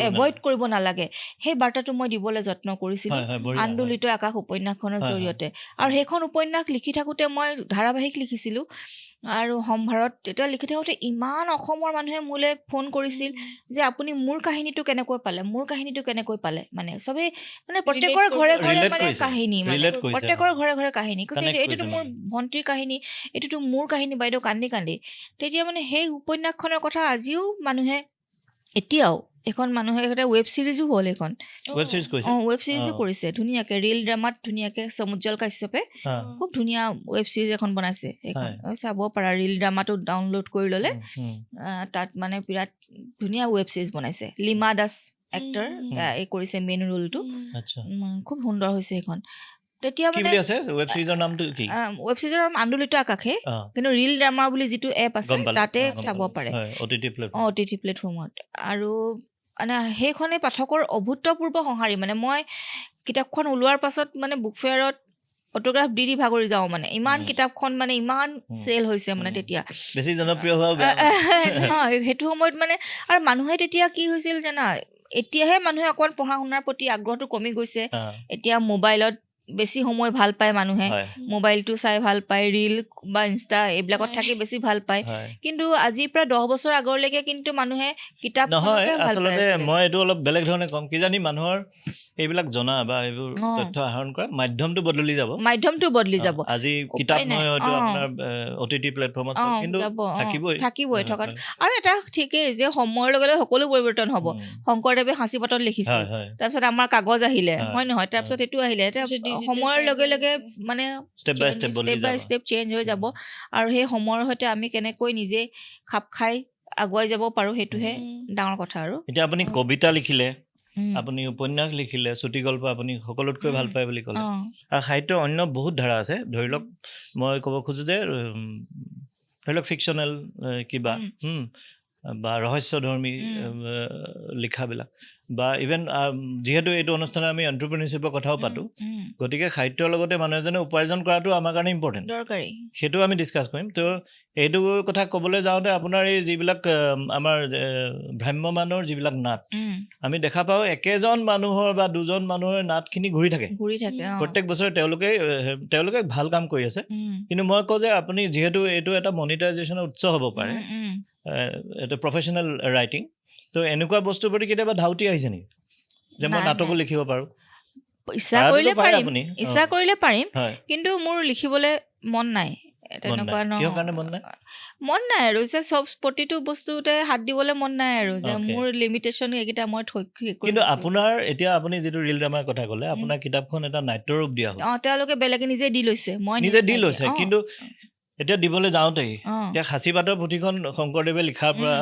এভইড কৰিব নালাগে, সেই বাৰ্তাটো মই দিবলৈ যত্ন কৰিছিলোঁ আন্দোলিত আকাশ উপন্যাসখনৰ জৰিয়তে। আৰু সেইখন উপন্যাস লিখি থাকোঁতে মই ধাৰাবাহিক লিখিছিলোঁ, আৰু সম্ভাৰত তেতিয়া লিখি থাকোঁতে ইমান অসমৰ মানুহে মোলৈ ফোন কৰিছিল যে আপুনি মোৰ কাহিনীটো কেনেকৈ পালে, মানে চবেই মানে প্ৰত্যেকৰ ঘৰে ঘৰে মানে কাহিনী, মানে প্ৰত্যেকৰ ঘৰে ঘৰে কাহিনী কৈছে, এইটোতো মোৰ ভণ্টিৰ কাহিনী, এইটোতো মোৰ কাহিনী বাইদেউ, কান্দি কান্দি। তেতিয়া মানে সেই উপন্যাসখনৰ কথা আজিও মানুহে, এতিয়াও এখন মানুহে এটা ৱেব ছিৰিজো হ'ল, এখন ৱেব ছিৰিজো কৰিছে ধুনীয়াকৈ, ৰিল ড্ৰামাত ধুনীয়াকৈ। সমুজ্জ্বল কাশ্যপে খুব ধুনীয়া ৱেব ছিৰিজ এখন বনাইছে, এইখন চাব পাৰা, ৰিল ড্ৰামাটো ডাউনলোড কৰি ল'লে, তাত মানে বিৰাট ধুনীয়া ৱেব ছিৰিজ বনাইছে। লিমা দাস এক্টৰ এই কৰিছে মেইন ৰোলটো, খুব সুন্দৰ হৈছে সেইখন। তেতিয়া মানে ৱেব ছিৰিজৰ নাম আন্দোলিত আকাশে, কিন্তু ৰিল ড্ৰামা বুলি যিটো এপ আছে তাতে চাব পাৰে, OTT প্লেটফৰ্মত। আৰু মানে সেইখনেই পাঠকৰ অভূতপূৰ্ব সঁহাৰি। মানে মই কিতাপখন ওলোৱাৰ পাছত মানে বুক ফেয়াৰত অটোগ্ৰাফ দি ভাগৰি যাওঁ, মানে ইমান কিতাপখন মানে ইমান চেল হৈছে, মানে তেতিয়া বেছি জনপ্ৰিয় হোৱা সেইটো সময়ত মানে। আৰু মানুহে তেতিয়া কি হৈছিল জানা, এতিয়াহে মানুহে অকণমান পঢ়া শুনাৰ প্ৰতি আগ্ৰহটো কমি গৈছে, এতিয়া মোবাইলত বেছি সময় ভাল পায় মানুহে, মোবাইলটো চাই ভাল পায়, ৰিল বা ইনষ্টা এইবিলাকত থাকি বেছি ভাল পায়। কিন্তু আজিৰ পৰা 10 বছৰ আগলৈকে কিন্তু মানুহে কিতাপ নহয়, আচলতে মই এইটো অলপ বেলেগ ধৰণে ক'ম, কিজানি মানুহৰ এইবিলাক জনা বা এইবোৰ তথ্য আহৰণ কৰা মাধ্যমটো বদলি যাব। আজি কিতাপ নহয়, হয়তো আপোনাৰ OTT প্লেটফৰ্মত কিন্তু থাকিবই থকা। আৰু এটা ঠিকেই যে সময়ৰ লগে লগে সকলো পৰিৱৰ্তন হ'ব। শংকৰদেৱে সাঁচি পাতত লিখিছিল, তাৰপিছত আমাৰ কাগজ আহিলে, হয় নহয়, তাৰপিছত এইটো আহিলে, সময়ৰ লগে লগে মানে ষ্টেপ বাই ষ্টেপ চেঞ্জ হৈ যাব। আৰু সেই সময়ৰ সৈতে আমি কেনেকৈ নিজে খাপ খাই আগুৱাই যাব পাৰোঁ, সেইটোহে ডাঙৰ কথা। আৰু এতিয়া আপুনি কবিতা লিখিলে, আপুনি উপন্যাস লিখিলে, চুটি গল্প আপুনি সকলোতকৈ ভাল পায় বুলি ক'লে। আৰু সাহিত্যৰ অন্য বহুত ধাৰা আছে। ধৰি লওক মই ক'ব খোজোঁ যে ধৰি লওক ফিকশ্যনেল কিবা বা ৰহস্যধৰ্মী লিখাবিলাক বা ইভেন যিহেতু এইটো অনুষ্ঠানত আমি এণ্টাৰপ্ৰিনিয়ৰশ্বিপৰ কথাও পাতোঁ, গতিকে সাহিত্যৰ লগতে মানুহ এজনে উপাৰ্জন কৰাটো আমাৰ কাৰণে ইম্পৰ্টেণ্ট, দৰকাৰী। সেইটো আমি ডিছকাছ কৰিম। তো এইটো কথা ক'বলৈ যাওঁতে আপোনাৰ এই যিবিলাক আমাৰ ভ্ৰাম্যমানৰ যিবিলাক নাট আমি দেখা পাওঁ, একেজন মানুহৰ বা দুজন মানুহৰ নাটখিনি ঘূৰি থাকে প্ৰত্যেক বছৰে। তেওঁলোকে ভাল কাম কৰি আছে, কিন্তু মই কওঁ যে আপুনি যিহেতু এইটো এটা মনিটাইজেশ্যনৰ উৎস হ'ব পাৰে, এইটো প্ৰফেশ্যনেল ৰাইটিং, তো এনেকুৱা বস্তুৰ প্ৰতি কেতিয়াবা ধাউতি আহিছে নেকি যে মই নাটকো লিখিব পাৰোঁ? ইচ্ছা কৰিলে পাৰিম, কিন্তু মোৰ লিখিবলৈ মন নাই। তেনেকুৱা মন নাই আৰু যে চব প্ৰতিটো বস্তুতে হাত দিবলৈ মন নাই আৰু যে মোৰ লিমিটেশ্যন এইকেইটা মই কিন্তু আপোনাৰ এতিয়া আপুনি যিটো ৰিল ড্ৰামাৰ কথা ক'লে, আপোনাৰ কিতাপখন এটা নাট্যৰূপ দিয়া হ'ল। তেওঁলোকে বেলেগে নিজে দি লৈছে, মই নিজে দি লৈছে, কিন্তু এতিয়া দিবলৈ যাওঁতেই এতিয়া সাঁচিপাতৰ পুথিখন শংকৰদেৱে লিখাৰ পৰা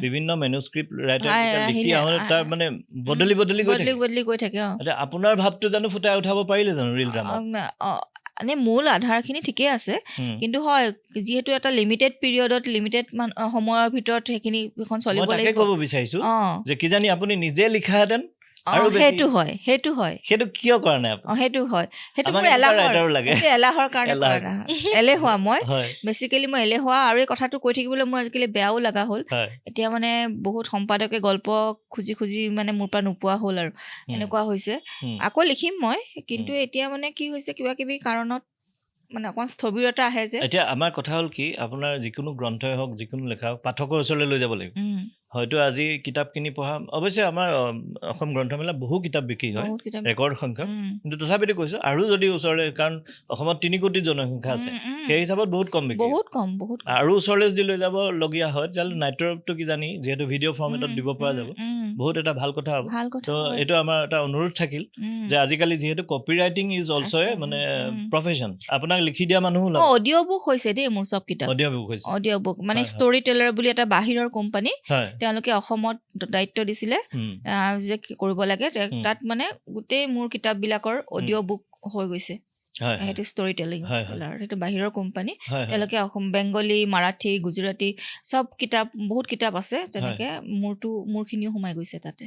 বিভিন্ন মেনুস্ক্ৰিপ্ট ৰাইটাৰ লিখি আহোঁতে তাৰ মানে বদলি গৈ থাকে। এতিয়া আপোনাৰ ভাৱটো জানো ফুটাই উঠাব পাৰিলে জানো ৰিল ড্ৰামা? মানে মূল আধাৰখিনি ঠিকেই আছে, কিন্তু হয় যিহেতু এটা লিমিটেড পিৰিয়ডত লিমিটেড সময়ৰ ভিতৰত সেইখিনি চলিব লাগিব। মই তাকে ক'ব বিচাৰিছোঁ যে কিজানি আপুনি নিজে লিখাহেঁতেন আৰু সেইটো হয় সেইটো কিয় কৰা নাই? সেইটো হয়, সেইটো মোৰ এলাহৰ কাৰণে কৰা নাই। এলেহুৱা মই, বেচিকেলি মই এলেহুৱা। আৰু এই কথাটো কৈ থাকিবলৈ মোৰ আজিকালি বেয়াও লগা হ'ল। এতিয়া মানে বহুত সম্পাদকে গল্প খুজি মানে মোৰ পৰা নোপোৱা হ'ল আৰু এনেকুৱা হৈছে। আকৌ লিখিম মই, কিন্তু এতিয়া মানে কি হৈছে, কিবা কিবি কাৰণত মানে অকণ স্থবিৰতা আহে যে। এতিয়া আমাৰ কথা হ'ল কি, আপোনাৰ যিকোনো গ্ৰন্থই হওক, যিকোনো লেখা হওক, পাঠকৰ ওচৰলৈ লৈ যাব লাগিব। হয়তো আজি কিতাপ কিনি পঢ়া, অৱশ্যে আমাৰ অসম গ্ৰন্থমেলা বহু কিতাপ বিক্ৰী হয়, ৰেকৰ্ড সংখ্যক, কিন্তু তথাপিতো কৈছোঁ আৰু যদি ওচৰলৈ, কাৰণ অসমত 3 কোটি জনসংখ্যা আছে, সেই হিচাপত বহুত কম বিক্ৰী, বহুত কম। আৰু ওচৰলৈ যদি লৈ যাবলগীয়া হয়, তেতিয়াহ'লে নাট্যৰূপটো কিজানি যিহেতু ভিডিঅ' ফৰ্মেটত দিব পৰা যাব, বহুত এটা ভাল কথা হ'ব। তো এইটো আমাৰ এটা অনুৰোধ থাকিল যে আজিকালি যিহেতু কপি ৰাইটিং ইজ অলছ' মানে প্ৰফেশ্যন, আপোনাক লিখি দিয়া মানুহো অডিঅ' বুক হৈছে দেই মোৰ চব কিতাপ। অডিঅ' বুক মানে ষ্টৰী টেলাৰ বুলি এটা বাহিৰৰ কোম্পানী, তেওঁলোকে অসমত দায়িত্ব দিছিলে যে কৰিব লাগে, তাত মানে গোটেই মোৰ কিতাপবিলাকৰ অডিঅ' বুক হৈ গৈছে। সেইটো ষ্টৰী টেলিং, সেইটো বাহিৰৰ কোম্পানী। তেওঁলোকে অসম বেংগলী, মাৰাঠী, গুজৰাটী চব কিতাপ, বহুত কিতাপ আছে তেনেকে, মোৰখিনিও সোমাই গৈছে তাতে।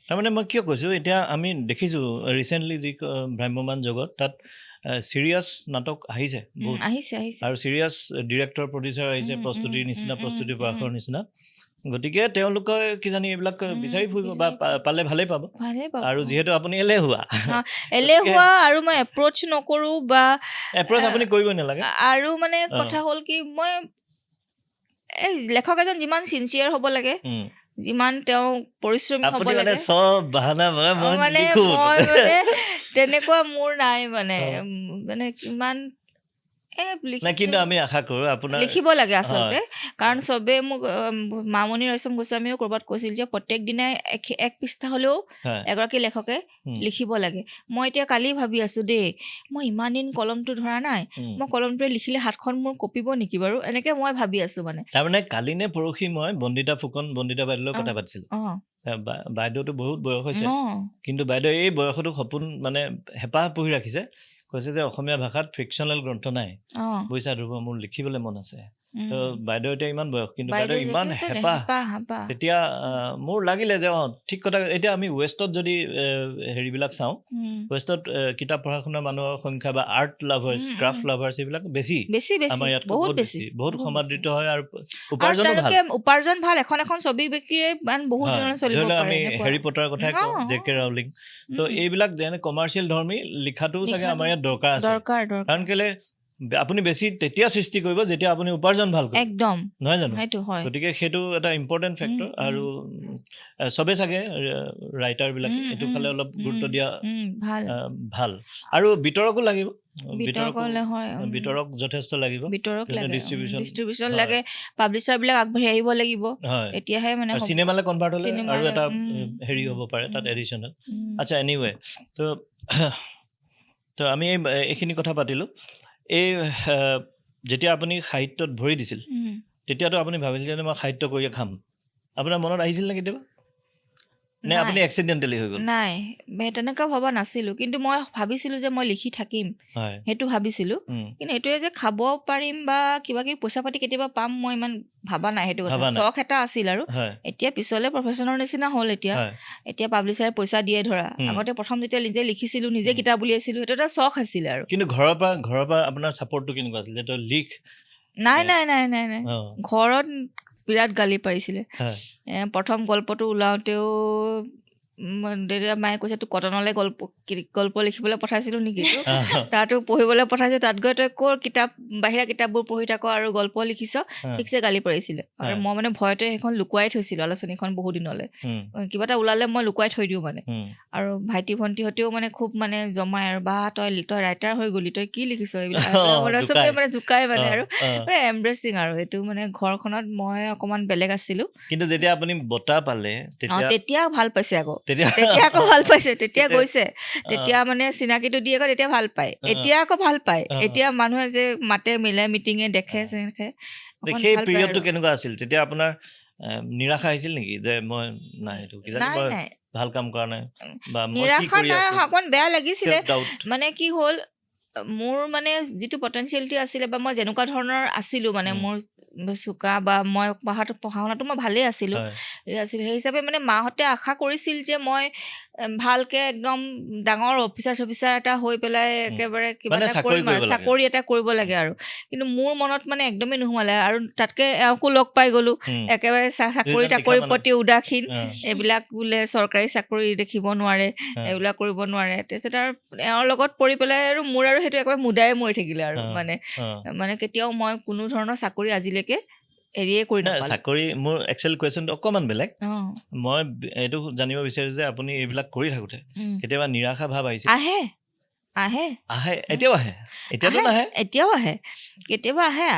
তাৰমানে মই কিয় কৈছোঁ, এতিয়া আমি দেখিছোঁ ৰিচেণ্টলি যি ভ্ৰাম্যমান জগত, তাত চিৰিয়াছ নাটক আহিছে বহুত, আৰু চিৰিয়াছ ডিৰেক্টৰ প্ৰডিউচাৰ আহিছে, প্ৰস্তুতিৰ নিচিনা, প্ৰস্তুতি প্ৰয়াসৰ নিচিনা। গতিকে তেওঁলোকে কিজানি এইবিলাক বিচাৰি ফুৰিব বা পালে ভালেই পাব। আৰু যিহেতু আপুনি এলেহুৱা আৰু মই এপ্ৰ'চ নকৰোঁ বা এপ্ৰ'চ আপুনি কৰিবই নালাগে। আৰু মানে কথা হ'ল কি, মই এই লেখক এজন যিমান চিনচিয়াৰ হ'ব লাগে, যিমান তেওঁ পৰিশ্ৰমী হ'ব লাগে, মানে মই মানে তেনেকুৱা মোৰ নাই মানে কিমান কিন্তু আমি আশা কৰোঁ আপোনাৰ লিখিব লাগে আচলতে। কাৰণ চবে মোক মামণি ৰয়ছম গোস্বামীও ক'ৰবাত কৈছিল যে প্ৰত্যেক দিনাই এক পৃষ্ঠা হ'লেও এগৰাকী লেখকে লিখিব লাগে। মই এতিয়া কালি ভাবি আছোঁ দেই, মই ইমান দিন কলমটো ধৰা নাই, মই কলমটোৱে লিখিলে হাতখন মোৰ কঁপিব নেকি বাৰু, এনেকৈ মই ভাবি আছোঁ। মানে তাৰমানে কালি নে পৰহি মই বন্দিতা বাইদেউৰ কথা পাতিছিলোঁ। বাইদেউতো বহুত বয়স হৈছে, কিন্তু বাইদেউ এই বয়সতো সপোন মানে হেঁপাহ পুহি ৰাখিছে। কৈছে যে অসমীয়া ভাষাত ফিকশ্যনেল গ্ৰন্থ নাই, বুজিছা ধ্ৰুৱ, মোৰ লিখিবলৈ মন আছে। তো বাইদেউ এতিয়া ইমান বয়স, কিন্তু বাইদেউ ইমান হেঁপাহ। তেতিয়া মোৰ লাগিলে যে ঠিক কথা। এতিয়া আমি ৱেষ্টত যদি হেৰিবিলাক চাওঁ, ৱেষ্টত কিতাপ পঢ়া শুনা মানুহৰ সংখ্যা বা আৰ্ট লাভাৰ্ছ, ক্ৰাফ্ট লাভাৰ্ছ এইবিলাক বেছি, আমাৰ ইয়াত বহুত বেছি, বহুত সমাদৃত হয়, আৰু উপাৰ্জন ভাল। এখন ছবি বিক্ৰীয়ে বহুত চলিব পাৰে। আমি হেৰি পটাৰৰ কথাই কওঁ, জে.কে. ৰাউলিং, তো এইবিলাক যেনে কমাৰ্চিয়েল ধৰ্মী লিখাটো চাগে আমাৰ ইয়াত দৰকাৰ আছে। কাৰণ কেলে আপুনি বেছি তেতিয়া সৃষ্টি কৰিব যেতিয়া আপুনি উপাৰ্জন ভাল কৰিব, একদম নহয় জানো? গতিকে সেইটো এটা ইম্পৰ্টেণ্ট ফেক্টৰ। আৰু চবে চাগে ৰাইটাৰবিলাকে এইটো ফালে অলপ গুৰুত্ব দিয়া ভাল। আৰু বিতৰকো লাগিব, বিতৰক যথেষ্ট লাগিব, ডিষ্ট্ৰিবিউচন লাগে, পাব্লিচাৰবিলাক আগবাঢ়ি আহিব লাগিব, এতিয়াহে মানে চিনেমালৈ কনভাৰ্ট হ'লে আৰু এটা হেৰি হ'ব পাৰে তাত এডিশ্যনেল। আচ্ছা, এনিৱে, তো আমি এইখিনি কথা পাতিলোঁ। এই যেতিয়া আপুনি সাহিত্যত ভৰি দিছিল, তেতিয়াতো আপুনি ভাবিছিল যে মই সাহিত্য কৰিয়ে খাম, আপোনাৰ মনত আহিছিল নে কেতিয়াবা? নে আপুনি এক্সিডেণ্টেলি হৈ গ'ল নাই তেনেকুৱা ভবা নাছিলোঁ কিন্তু মই ভাবিছিলোঁ যে মই লিখি থাকিম হয় সেইটো ভাবিছিলোঁ কিন্তু এইটোৱে যে খাব পাৰিম বা কিবা কিবি পইচা পাতি কেতিয়াবা পাম মই ইমান ভাবা নাই সেইটো কথা চখ এটা আছিল আৰু এতিয়া পিছলৈ প্ৰফেশ্যনৰ নিচিনা হ'ল এতিয়া পাব্লিচাৰে পইচা দিয়ে ধৰা আগতে প্ৰথম যেতিয়া নিজে লিখিছিলোঁ নিজে কিতাপ উলিয়াইছিলোঁ সেইটো এটা চখ আছিলে আৰু কিন্তু ঘৰৰ পৰা আপোনাৰ ছাপৰ্টটো কেনেকুৱা আছিল যে তই লিখ নাই ঘৰত বিৰাট গালি পাৰিছিলে প্ৰথম গল্পটো ওলাওঁতেও দেউতা মায়ে কৈছে তোক কটনলৈ গল্প লিখিবলৈ পঠাইছিলোঁ নেকি তাতো পঢ়িবলৈ পঠাইছে তাত গৈ তই ক'ৰ কিতাপ বাহিৰা কিতাপবোৰ পঢ়ি থাক আৰু গল্প লিখিছ ঠিকছে গালি পাৰিছিলে আৰু মই মানে ভয়তে সেইখন লুকুৱাই থৈছিলোঁ আলোচনীখন বহু দিনলৈ কিবা এটা ওলালে মই লুকুৱাই থৈ দিওঁ মানে আৰু ভাইটি ভণ্টিহঁতেও মানে খুব মানে জমাই আৰু বা তই ৰাইটাৰ হৈ গ'লি তই কি লিখিছ এইবিলাক চবে মানে জোকাই মানে আৰু এম্ব্ৰেছিং আৰু এইটো মানে ঘৰখনত মই অকণমান বেলেগ আছিলোঁ কিন্তু যেতিয়া আপুনি বঁটা পালে তেতিয়া ভাল পাইছে আকৌ তেতিয়া আকৌ ভাল পাইছে তেতিয়া গৈছে তেতিয়া মানে চিনাকিটো দিয়ে আকৌ তেতিয়া ভাল পায় এতিয়া আকৌ ভাল পায় এতিয়া মানুহে যে মাতে মিলে মিটিঙে দেখে সেই পিৰিয়ডটো কেনেকুৱা আছিল তেতিয়া আপোনাৰ নিৰাশা আহিছিল নেকি যে মই নাই এইটো কিজানি মই ভাল কাম কৰা নাই বা মই কি কৰি আছো অকণমান বেয়া লাগিছিলে মানে কি হ'ল মোৰ মানে যিটো পটেনচিয়েলিটি আছিলে বা মই যেনেকুৱা ধৰণৰ আছিলোঁ মানে মোৰ চোকা বা মই পঢ়া শুনাটো মই ভালেই আছিলোঁ সেই হিচাপে মানে মাহঁতে আশা কৰিছিল যে মই ভালকে একদম ডাঙৰ অফিচাৰ এটা হৈ পেলাই একেবাৰে কিবা এটা কৰিম আৰু চাকৰি এটা কৰিব লাগে আৰু কিন্তু মোৰ মনত মানে একদমেই নোসোমালে আৰু তাতকে এওঁকো লগ পাই গ'লো একেবাৰে চাকৰিৰ প্ৰতি উদাসীন এইবিলাক বোলে চৰকাৰী চাকৰি দেখিব নোৱাৰে এইবিলাক কৰিব নোৱাৰে তাৰপিছত আৰু এওঁৰ লগত পৰি পেলাই আৰু মোৰ আৰু সেইটো একেবাৰে মুদাই মৰি থাকিলে আৰু মানে কেতিয়াও মই কোনো ধৰণৰ চাকৰি আজিলৈকে এৰিয়ে কৰি নাপালোঁ চাকৰি মোৰ একচুৱেলি কুৱেশ্যনটো অকণমান বেলেগ মই এইটো জানিব বিচাৰিছোঁ যে আপুনি এইবিলাক কৰি থাকোঁতে কেতিয়াবা নিৰাশা ভাৱ আহিছে আহে এতিয়াও আহে এতিয়াতো নাহে এতিয়াও আহে কেতিয়াবা আহে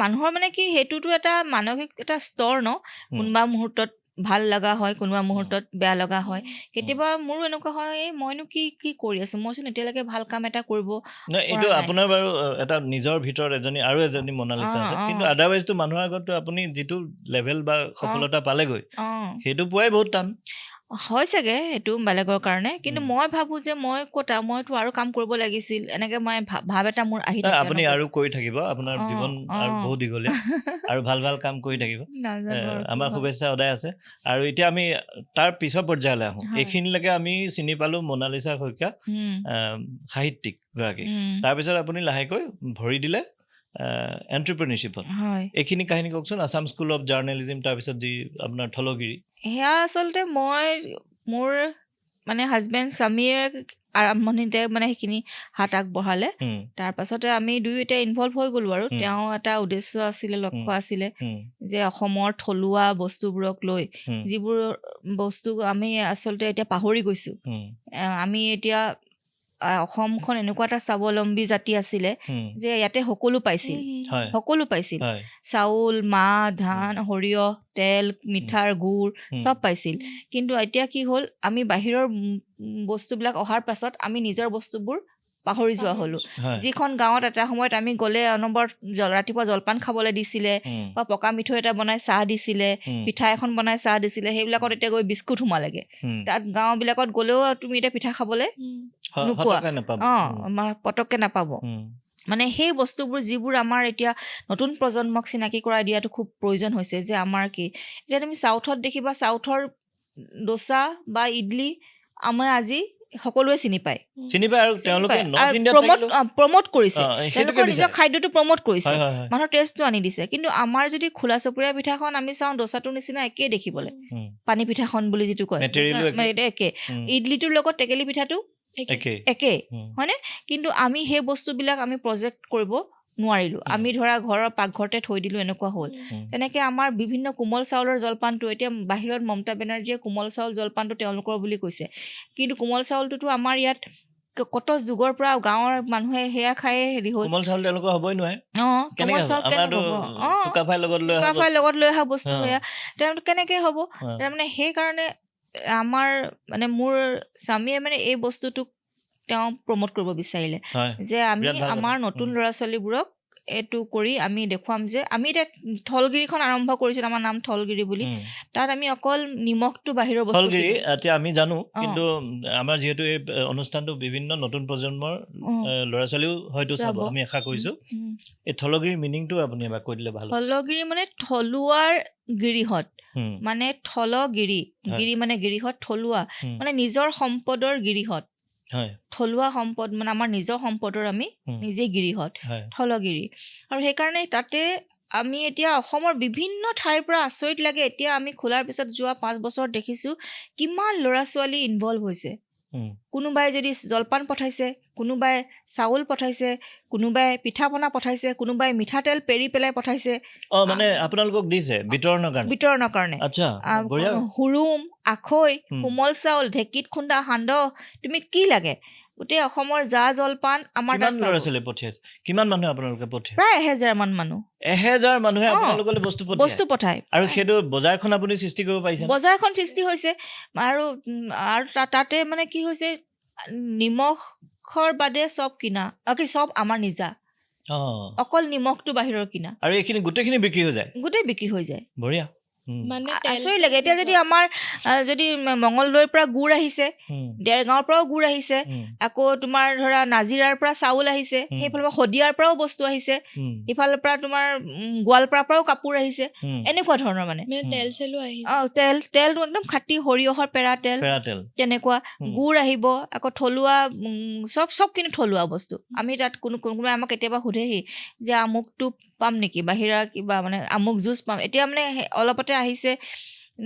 মানুহৰ মানে কি সেইটোতো এটা মানসিক এটা স্তৰ ন কোনোবা মুহূৰ্তত ভাল লগা হয় কোনোবা মুহূৰ্তত বেয়া লগা হয় কেতিয়াবা মোৰো এনেকুৱা হয় মইনো কি কৰি আছো মইচোন এতিয়ালৈকে ভাল কাম এটা কৰিব এইটো আপোনাৰ বাৰু এটা নিজৰ ভিতৰত আৰু এজনী মনালিছা আছে কিন্তু আদাৰৱাইজটো মানুহৰ আগততো আপুনি যিটো লেভেল বা সফলতা পালেগৈ সেইটো পোৱাই বহুত টান হয় চাগে এইটো বেলেগৰ কাৰণে কিন্তু মই ভাবোঁ যে মইতো আৰু কাম কৰিব লাগিছিল এনেকে মই ভাৱ এটা মোৰ আহি থাকে আপুনি আৰু কৰি থাকিব আপোনাৰ জীৱন আৰু বহুত দীঘলীয়া আৰু ভাল ভাল কাম কৰি থাকিব আমাৰ শুভেচ্ছা সদায় আছে আৰু এতিয়া আমি তাৰ পিছৰ পৰ্যায়লৈ আহোঁ এইখিনিলৈকে আমি চিনি পালোঁ মনালিছা শইকীয়া সাহিত্যিক গৰাকী তাৰপিছত আপুনি লাহেকৈ ভৰি দিলে এণ্টাৰপ্ৰেনিয়ৰশ্বিপত এইখিনি কাহিনী কওকচোন আছাম স্কুল অফ জাৰ্নেলিজিম তাৰপিছত যি আপোনাৰ থলগিৰি সেয়া আচলতে মোৰ মানে হাজবেণ্ড স্বামীয়ে আৰম্ভণিতে মানে সেইখিনি হাত আগবঢ়ালে তাৰপাছতে আমি দুয়োটা ইনভলভ হৈ গ'লো আৰু তেওঁ এটা উদ্দেশ্য আছিলে লক্ষ্য আছিলে যে অসমৰ থলুৱা বস্তুবোৰক লৈ যিবোৰ বস্তু আমি আচলতে এতিয়া পাহৰি গৈছোঁ আমি এতিয়া অসমখন এনেকুৱা এটা স্বাৱলম্বী জাতি আছিলে যে ইয়াতে সকলো পাইছিল চাউল মাহ ধান সৰিয়হ তেল মিঠাৰ গুড় চব পাইছিল কিন্তু এতিয়া কি হ'ল আমি বাহিৰৰ বস্তুবিলাক অহাৰ পাছত আমি নিজৰ বস্তুবোৰ পাহৰি যোৱা হ'লো যিখন গাঁৱত এটা সময়ত আমি গ'লে অনবৰত ৰাতিপুৱা জলপান খাবলৈ দিছিলে বা পকা মিঠৈ এটা বনাই চাহ দিছিলে পিঠা এখন বনাই চাহ দিছিলে সেইবিলাকত এতিয়া গৈ বিস্কুট সোমালেগে তাত গাঁওবিলাকত গ'লেও তুমি এতিয়া পিঠা খাবলৈ নোপোৱা পটককে নাপাব মানে সেই বস্তুবোৰ যিবোৰ আমাৰ এতিয়া নতুন প্ৰজন্মক চিনাকি কৰাই দিয়াটো খুব প্ৰয়োজন হৈছে যে আমাৰ কি এতিয়া তুমি চাউথত দেখিবা চাউথৰ ডোচা বা ইডলি আমাৰ আজি সকলোৱে চিনি পায় আৰু তেওঁলোকে প্ৰমোট কৰিছে তেওঁলোকৰ নিজৰ খাদ্যটো প্ৰমোট কৰিছে মানুহৰ টেষ্টটো আনি দিছে কিন্তু আমাৰ যদি খোলা চপুৰীয়া পিঠাখন আমি চাওঁ ডোচাটোৰ নিচিনা একেই দেখিবলৈ পানী পিঠাখন বুলি যিটো কয় একে ইডলিটোৰ লগত টেকেলি পিঠাটো একেই হয়নে কিন্তু আমি সেই বস্তুবিলাক আমি প্ৰজেক্ট কৰিব নোৱাৰিলোঁ আমি ধৰা ঘৰৰ পাকঘৰতে থৈ দিলোঁ এনেকুৱা হ'ল তেনেকৈ আমাৰ বিভিন্ন কোমল চাউলৰ জলপানটো এতিয়া বাহিৰত মমতা বেনাৰ্জীয়ে কোমল চাউল জলপানটো তেওঁলোকৰ বুলি কৈছে কিন্তু কোমল চাউলটোতো আমাৰ ইয়াত কত যুগৰ পৰা গাঁৱৰ মানুহে সেয়া খায়ে হেৰি হ'ল কোমল চাউল তেওঁলোকৰ হ'বই নোৱাৰে কোমল চাউল কেনেকৈ হ'ব চুকাফাই লগত লৈ অহা বস্তু সেয়া তেওঁলোক কেনেকৈ হ'ব তাৰমানে সেইকাৰণে আমাৰ মানে মোৰ স্বামীয়ে মানে এই বস্তুটোক তেওঁ প্ৰমোট কৰিব বিচাৰিলে যে আমি আমাৰ নতুন ল'ৰা ছোৱালীবোৰক এইটো কৰি আমি দেখুৱাম যে আমি এতিয়া থলগিৰিখন আৰম্ভ কৰিছিলোঁ, আমাৰ নাম থলগিৰি বুলি। তাত আমি অকল নিমখটো বাহিৰৰ বস্তু থলগিৰি এতিয়া আমি জানো, কিন্তু আমাৰ যিহেতু এই অনুষ্ঠানটো বিভিন্ন নতুন প্ৰজন্মৰ ল'ৰা ছোৱালীও হয়তো চাব, আমি আশা কৰিছোঁ। এই থলগিৰিৰ মিনিংটো আপুনি এবাৰ কৈ দিলে ভাল। থলগিৰি মানে থলুৱাৰ গিৰিহঁত, মানে থলগিৰি, গিৰি মানে গিৰিহঁত, থলুৱা মানে নিজৰ সম্পদৰ গিৰিহঁত, থলুৱা সম্পদ মানে আমাৰ নিজৰ সম্পদৰ আমি নিজে গিৰিহঁত, থলগিৰি। আৰু সেইকাৰণে তাতে আমি এতিয়া অসমৰ বিভিন্ন ঠাইৰ পৰা আচৰিত লাগে, এতিয়া আমি খোলাৰ পিছত যোৱা 5 বছৰত দেখিছোঁ কিমান ল'ৰা ছোৱালী ইনভলভ হৈছে। কোনোবাই যদি জলপান পঠাইছে, কোনোবাই চাউল পঠাইছে, কোনোবাই পিঠা পনা পঠাইছে, কোনোবাই মিঠাতেল পেৰি পেলাই পঠাইছে। মানে আপোনালোকক দিছে বিতৰণৰ কাৰণে। আচ্ছা, হুৰুম, আখৈ, কোমল চাউল, ঢেঁকীত খুন্দা সান্দহ, তুমি কি লাগে গোটেই অসমৰ জা জলপান আমাৰ তাত ল'ৰা ছোৱালী পঠিয়াইছে। কিমান মানুহে আপোনালোকে পঠিয়াই? প্ৰায় 1000 মান মানুহ। 1000 মানুহে আপোনালোকলৈ বস্তু পঠায়। আৰু সেইটো বজাৰখন আপুনি সৃষ্টি কৰিব পাৰিছে? বজাৰখন সৃষ্টি হৈছে। আৰু তাতে মানে কি হৈছে, নিমখৰ বাদে চব কিনা, চব আমাৰ নিজা, অকল নিমখটো বাহিৰৰ কিনা। আৰু এইখিনি গোটেইখিনি বিক্ৰী হৈ যায়? গোটেই বিক্ৰী হৈ যায়। বঢ়িয়া। মানে আচৰিত লাগে। এতিয়া যদি আমাৰ যদি মঙলদৈৰ পৰা গুড় আহিছে, দেৰগাঁৱৰ পৰাও গুড় আহিছে, আকৌ তোমাৰ ধৰা নাজিৰাৰ পৰা চাউল আহিছে, সেইফালৰ পৰা শদিয়াৰ পৰাও বস্তু আহিছে, ইফালৰ পৰা তোমাৰ গোৱালপাৰাৰ পৰাও কাপোৰ আহিছে, এনেকুৱা ধৰণৰ মানে তেল চেলো আহিছে। তেলটো একদম খাটি সৰিয়হৰ পেৰা তেল তেনেকুৱা, গুড় আহিব, আকৌ থলুৱা চবখিনি থলুৱা বস্তু। আমি তাত কোনোবাই আমাক কেতিয়াবা সোধেহি যে আমুকটো পাম নেকি, বাহিৰা কিবা মানে আমুক জুচ পাম। এতিয়া মানে অলপতে আহিছে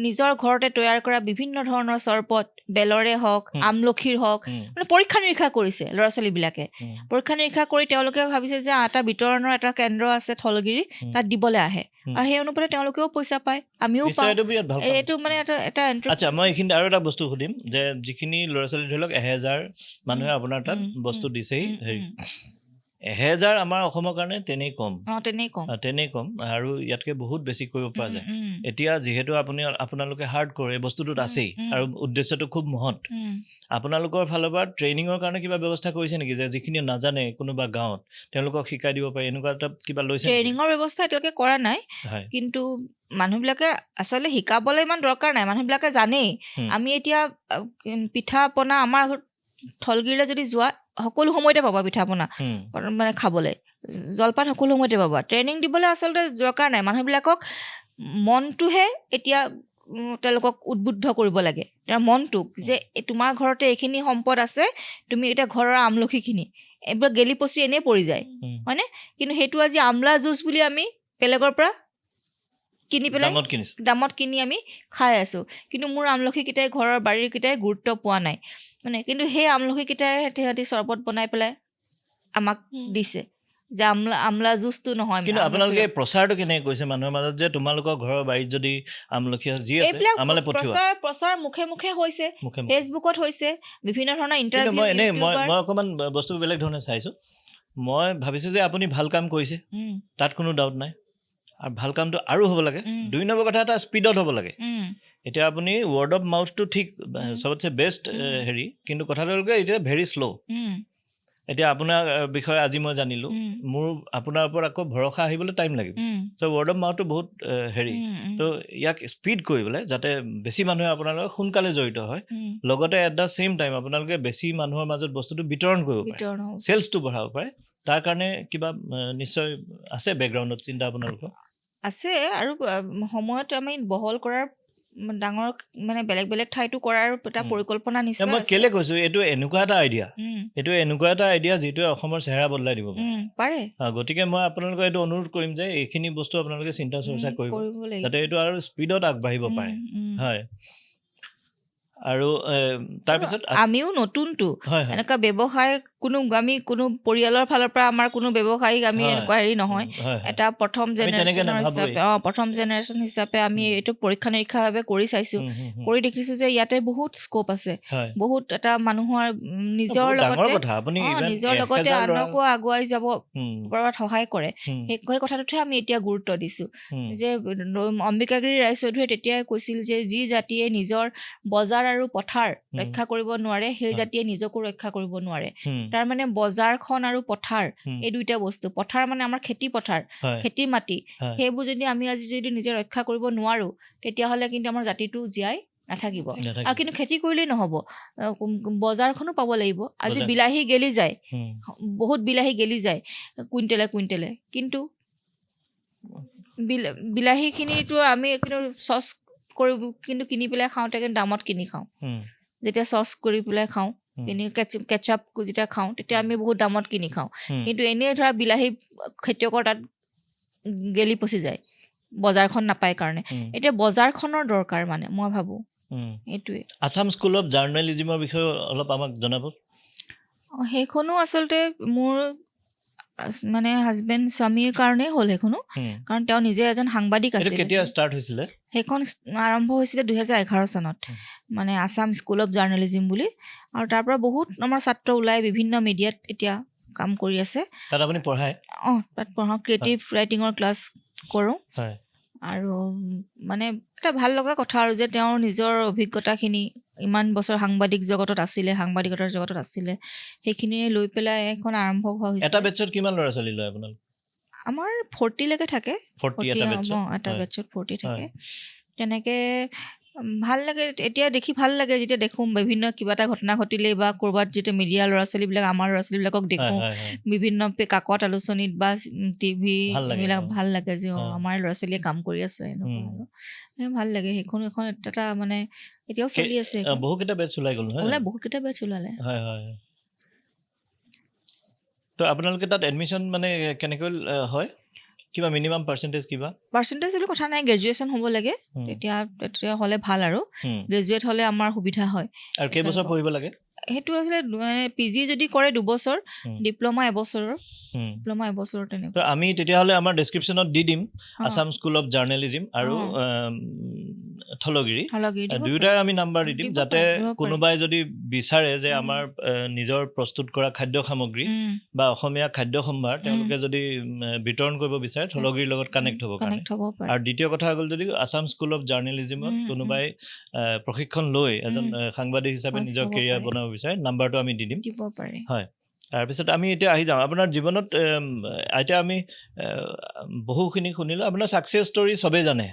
নিজৰ ঘৰতে তৈয়াৰ কৰা বিভিন্ন ধৰণৰ চৰবত, বেলৰে হওক, আমলখিৰ হওক, মানে পৰীক্ষা নিৰীক্ষা কৰিছে ল'ৰা ছোৱালীবিলাকে। পৰীক্ষা নিৰীক্ষা কৰি তেওঁলোকে ভাবিছে যে এটা বিতৰণৰ এটা কেন্দ্ৰ আছে থলগিৰি, তাত দিবলৈ আহে, আৰু সেই অনুপাতে তেওঁলোকেও পইচা পায়, আমিও পাওঁ। এইটো মানে এটা আচ্ছা, মই এইখিনি আৰু এটা বস্তু সুধিম যে যিখিনি ল'ৰা ছোৱালী ধৰি লওক 1000 মানুহে আপোনাৰ তাত বস্তু দিছেহি, 1000 আমাৰ অসমৰ কাৰণে তেনেই কম, আৰু ইয়াতকে বহুত বেছি কৰিব পৰা যায়। এতিয়া যিহেতু আপোনালোকে হাৰ্ড কৰে, বস্তুটোত আছেই, আৰু উদ্দেশ্যটো খুব মহৎ। আপোনালোকৰ ফালৰ পৰা ট্ৰেইনিঙৰ কাৰণে কিবা ব্যৱস্থা কৰিছে নেকি, যে যিখিনি নাজানে কোনোবা গাঁৱত তেওঁলোকক শিকাই দিব পাৰে, এনেকুৱা এটা কিবা লৈছে? ট্ৰেইনিঙৰ ব্যৱস্থা এতিয়ালৈকে কৰা নাই, কিন্তু মানুহবিলাকে আচলতে শিকাবলৈ ইমান দৰকাৰ নাই, মানুহবিলাকে জানেই। আমি এতিয়া পিঠা পনা আমাৰ থলগিৰিলৈ যদি যোৱা সকলো সময়তে পাবা, পিঠা পনা মানে খাবলৈ, জলপান সকলো সময়তে পাবা। ট্ৰেইনিং দিবলৈ আচলতে দৰকাৰ নাই, মানুহবিলাকক মনটোহে এতিয়া তেওঁলোকক উদ্বুদ্ধ কৰিব লাগে, তেওঁৰ মনটোক, যে তোমাৰ ঘৰতে এইখিনি সম্পদ আছে, তুমি এতিয়া ঘৰৰ আমলখিখিনি এইবিলাক গেলি পচি এনেই পৰি যায়, হয়নে? কিন্তু সেইটো আজি আমলা জুচ বুলি আমি বেলেগৰ পৰা কিনি পেলাই দামত কিনি আমি খাই আছোঁ, কিন্তু মোৰ আমলখিকেইটাই ঘৰৰ বাৰীৰকেইটাই গুৰুত্ব পোৱা নাই মানে। কিন্তু সেই আমলখিকেইটাৰে সিহঁতি চৰবত বনাই পেলাই আমাক দিছে, যে আমলা জুচটো নহয়। কিন্তু আপোনালোকে প্ৰচাৰটো কেনেকৈ কৰিছে মানুহৰ মাজত, যে তোমালোকৰ ঘৰৰ বাৰীত যদি আমলখি যি আছে আমালৈ পঠিওৱা? প্ৰচাৰ মুখে মুখে হৈছে, ফেচবুকত হৈছে, বিভিন্ন ধৰণৰ ইণ্টাৰভিউ। মই অকণমান বস্তু বেলেগ ধৰণে চাইছোঁ। মই ভাবিছোঁ যে আপুনি ভাল কাম কৰিছে, তাত কোনো ডাউট নাই, আৰু ভাল কামটো আৰু হ'ব লাগে। 2 নম্বৰ কথা, এটা স্পীডত হ'ব লাগে। এতিয়া আপুনি ৱৰ্ড অফ মাউথটো ঠিক চবতছে বেষ্ট হেৰি, কিন্তু কথাটো হ'ল এতিয়া ভেৰি শ্ল'। এতিয়া আপোনাৰ বিষয়ে আজি মই জানিলোঁ, মোৰ আপোনাৰ ওপৰত আকৌ ভৰসা আহিবলৈ টাইম লাগিব। চ' ৱৰ্ড অফ মাউথটো বহুত হেৰি, তো ইয়াক স্পীড কৰিবলৈ যাতে বেছি মানুহে আপোনালোকে সোনকালে জড়িত হয়, লগতে এট দ্য ছেইম টাইম আপোনালোকে বেছি মানুহৰ মাজত বস্তুটো বিতৰণ কৰিব পাৰে, চেলছটো বঢ়াব পাৰে, তাৰ কাৰণে কিবা নিশ্চয় আছে বেকগ্ৰাউণ্ডত চিন্তা আপোনালোকৰ? আছে, আৰু সময়ত আমি বহল কৰাৰ ডাঙৰ মানে বেলেগ বেলেগ ঠাইতো কৰাৰ এটা পৰিকল্পনা নিশ্চয় আছে। মই কেলে কৈছোঁ, এইটো এনেকুৱা এটা আইডিয়া যিটোৱে অসমৰ চেহেৰা বদলাই দিব পাৰে। গতিকে মই আপোনালোকক এইটো অনুৰোধ কৰিম যে এইখিনি বস্তু আপোনালোকে চিন্তা চৰ্চা কৰিব, যাতে এইটো আৰু স্পীডত আগবাঢ়িব পাৰে। হয়, আৰু তাৰপিছত আমিও নতুনটো এনেকুৱা ব্যৱসায় আমি কোনো পৰিয়ালৰ ফালৰ পৰা আমাৰ কোনো ব্যৱসায়িক আমি এনেকুৱা হেৰি নহয়, এটা প্ৰথম জেনেৰেশ্যন হিচাপে আমি এইটো পৰীক্ষা নিৰীক্ষাভাৱে কৰি চাইছোঁ, কৰি দেখিছোঁ যে ইয়াতে বহুত স্কোপ আছে, বহুত এটা মানুহৰ নিজৰ লগতে আনকো আগুৱাই যাব পৰাত সহায় কৰে। সেই কথাটোতহে আমি এতিয়া গুৰুত্ব দিছোঁ, যে অম্বিকাগিৰি ৰায়চৌধুৰীয়ে তেতিয়াই কৈছিল যে যি জাতিয়ে নিজৰ বজাৰ আৰু পথাৰ ৰক্ষা কৰিব নোৱাৰে সেই জাতিয়ে নিজকো ৰক্ষা কৰিব নোৱাৰে তাৰ মানে বজাৰখন আৰু পথাৰ এই দুইটা বস্তু পথাৰ মানে আমাৰ খেতি পথাৰ খেতিৰ মাটি সেইবোৰ যদি আমি আজি যদি নিজে ৰক্ষা কৰিব নোৱাৰো তেতিয়াহ'লে কিন্তু আমাৰ জাতিটো জীয়াই নাথাকিব আৰু কিন্তু খেতি কৰিলেই নহ'ব বজাৰখনো পাব লাগিব আজি বিলাহী গেলি যায় বহুত বিলাহী গেলি যায় কুইণ্টেলে কিন্তু বিলাহীখিনিতো আমি কিন্তু চচ কৰি কিন্তু কিনি পেলাই খাওঁতে কিন্তু দামত কিনি খাওঁ যেতিয়া চচ কৰি পেলাই খাওঁ কিনি কেচাপ যেতিয়া খাওঁ তেতিয়া আমি বহুত দামত কিনি খাওঁ কিন্তু এনেই ধৰা বিলাহী খেতিয়কৰ তাত গেলি পচি যায় বজাৰখন নাপায় কাৰণে এতিয়া বজাৰখনৰ দৰকাৰ মানে মই ভাবোঁ এইটোৱে আছাম স্কুল অফ জাৰ্নেলিজিমৰ বিষয়ে অলপ আমাক জনাব সেইখনো আচলতে মোৰ মানে হাজবেণ্ড স্বামীৰ কাৰণেই হ'ল সেইখনো কাৰণ তেওঁ নিজে এজন সাংবাদিক আছিল কেতিয়া ষ্টাৰ্ট হৈছিলে সেইখন আৰম্ভ হৈছিলে 2011 চনত মানে আছাম স্কুল অফ জাৰ্নেলিজিম বুলি আৰু তাৰ পৰা বহুত আমাৰ ছাত্ৰ ওলাই বিভিন্ন মিডিয়াত এতিয়া কাম কৰি আছে তাত আপুনি পঢ়ায় তাত পঢ়াওঁ ক্ৰিয়েটিভ ৰাইটিঙৰ ক্লাছ কৰোঁ আৰু মানে এটা ভাল লগা কথা আৰু যে তেওঁৰ নিজৰ অভিজ্ঞতাখিনি ইমান বছৰ সাংবাদিক জগতত আছিলে সাংবাদিকতাৰ জগতত আছিলে সেইখিনিয়ে লৈ পেলাই এখন আৰম্ভ হোৱা হৈছে এটা বেটছত কিমান ল'ৰা ছোৱালী লয় আপোনালোক আমাৰ 40লৈকে থাকে 40 এটা বেটছত 40 থাকে তেনেকে ভাল লাগে এতিয়া দেখি ভাল লাগে যেতিয়া দেখোঁ বিভিন্ন কিবা এটা ঘটনা ঘটিলে বা ক'ৰবাত যেতিয়া মিডিয়া ল'ৰা ছোৱালীবিলাক আমাৰ ল'ৰা ছোৱালীবিলাকক দেখোঁ বিভিন্ন কাকত আলোচনীত বা টিভি এইবিলাক ভাল লাগে যে আমাৰ ল'ৰা ছোৱালীয়ে কাম কৰি আছে এনেকুৱা ভাল লাগে সেইখন এখন এটা মানে এতিয়াও চলি আছে বহুকেইটা বেটছ ওলাই গ'ল বহুতকেইটা বেটছ ওলালে তো আপোনালোকে তাত এডমিশ্যন মানে কেনেকৈ হয় কিবা মিনিমাম পাৰ্চেণ্টেজ বুলি কথা নাই গ্ৰেজুৱেশ্যন হ'ব লাগে তেতিয়া হ'লে ভাল আৰু গ্ৰেজুৱেট হ'লে আমাৰ সুবিধা হয় আৰু কেইবছৰ পঢ়িব লাগে সেইটো আছিলে PG যদি কৰে 2 বছৰ ডিপ্ল'মা এবছৰৰ তেনেকুৱা আমি তেতিয়াহ'লে আমাৰ ডেছক্ৰিপশ্যনত দি দিম আছাম স্কুল অফ জাৰ্নেলিজিম আৰু থলগিৰি দুয়োটাৰ আমি নাম্বাৰ দি দিম যাতে কোনোবাই যদি বিচাৰে যে আমাৰ নিজৰ প্ৰস্তুত কৰা খাদ্য সামগ্ৰী বা অসমীয়া খাদ্য সম্ভাৰ তেওঁলোকে যদি বিতৰণ কৰিব বিচাৰে থলগিৰিৰ লগত কানেক্ট হ'ব পাৰে আৰু দ্বিতীয় কথা হ'ল যদি আছাম স্কুল অফ জাৰ্নেলিজিমত কোনোবাই প্ৰশিক্ষণ লৈ এজন সাংবাদিক হিচাপে নিজৰ কেৰিয়াৰ বনাব বিচাৰে নাম্বাৰটো আমি দি দিম হয় তাৰপিছত আমি এতিয়া আহি যাওঁ আপোনাৰ জীৱনত এতিয়া আমি বহুখিনি শুনিলোঁ আপোনাৰ ছাকচেছ ষ্টৰী চবেই জানে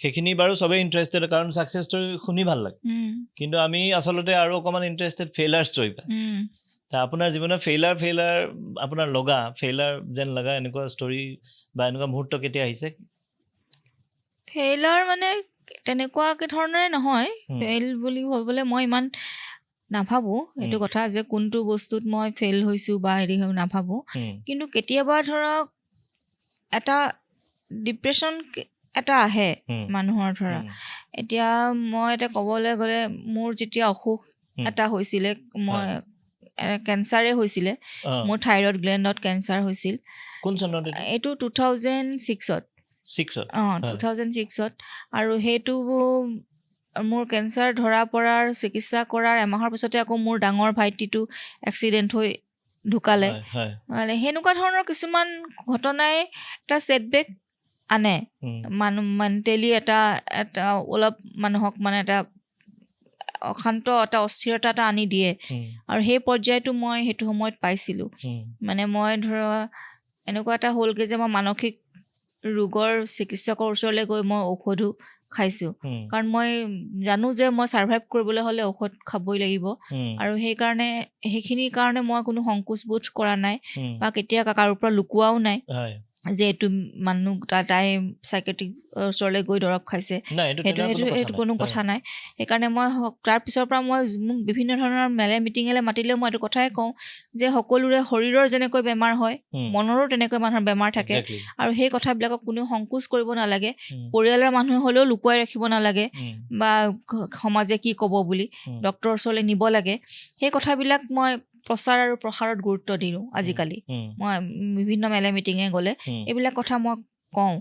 সেইখিনি বাৰু চবেই ইণ্টাৰেষ্টেড কাৰণ ছাকচেছ ষ্টৰী শুনি ভাল লাগে কিন্তু আমি আচলতে আৰু অকণমান ইণ্টাৰেষ্টেড ফেইলাৰ ষ্টৰী পায় আপোনাৰ জীৱনত ফেইলাৰ আপোনাৰ ফেইলাৰ যেন লগা এনেকুৱা ষ্টৰী বা এনেকুৱা মুহূৰ্ত কেতিয়া আহিছে ফেইলাৰ মানে তেনেকুৱাকে ধৰণৰে নহয় ফেইল বুলি ভাবিবলৈ মই ইমান নাভাবোঁ এইটো কথা যে কোনটো বস্তুত মই ফেইল হৈছোঁ বা হেৰি নাভাবোঁ কিন্তু কেতিয়াবা ধৰক এটা ডিপ্ৰেশ্যন এটা আহে মানুহৰ ধৰা এতিয়া মই এটা ক'বলৈ গ'লে মোৰ যেতিয়া অসুখ এটা হৈছিলে মই কেঞ্চাৰে হৈছিলে মোৰ থাইৰইড গ্লেণ্ডত কেঞ্চাৰ হৈছিল এইটো 2006ত 2006ত আৰু সেইটো মোৰ কেঞ্চাৰ ধৰা পৰাৰ চিকিৎসা কৰাৰ এমাহৰ পিছতে আকৌ মোৰ ডাঙৰ ভাইটিটো এক্সিডেণ্ট হৈ ঢুকালে সেনেকুৱা ধৰণৰ কিছুমান ঘটনাই এটা ছেটবেক আনে মেণ্টেলি এটা অলপ মানুহক মানে এটা অশান্ত এটা অস্থিৰতা এটা আনি দিয়ে আৰু সেই পৰ্যায়টো মই সেইটো সময়ত পাইছিলোঁ মানে মই ধৰা এনেকুৱা এটা হ'লগৈ যে মই মানসিক ৰোগৰ চিকিৎসকৰ ওচৰলৈ গৈ মই ঔষধো খাইছোঁ কাৰণ মই জানো যে মই ছাৰ্ভাইভ কৰিবলৈ হ'লে ঔষধ খাবই লাগিব আৰু সেইখিনিৰ কাৰণে মই কোনো সংকোচবোধ কৰা নাই বা কেতিয়া কাৰোৰ পৰা লুকুৱাও নাই যে এইটো মানুহ তাই চাইকেট্ৰিক ওচৰলৈ গৈ দৰৱ খাইছে সেইটো কোনো কথা নাই সেইকাৰণে মই তাৰ পিছৰ পৰা মোক বিভিন্ন ধৰণৰ মিটিঙলৈ মাতিলেও মই এইটো কথাই কওঁ যে সকলোৰে শৰীৰৰ যেনেকৈ বেমাৰ হয় মনৰো তেনেকৈ মানুহৰ বেমাৰ থাকে আৰু সেই কথাবিলাকক কোনেও সংকোচ কৰিব নালাগে পৰিয়ালৰ মানুহে হ'লেও লুকুৱাই ৰাখিব নালাগে বা সমাজে কি ক'ব বুলি ডক্তৰৰ ওচৰলৈ নিব লাগে সেই কথাবিলাক মই প্ৰচাৰ আৰু প্ৰসাৰত গুৰুত্ব দিওঁ আজিকালি মই বিভিন্ন মিটিঙে গ'লে এইবিলাক কথা মই কওঁ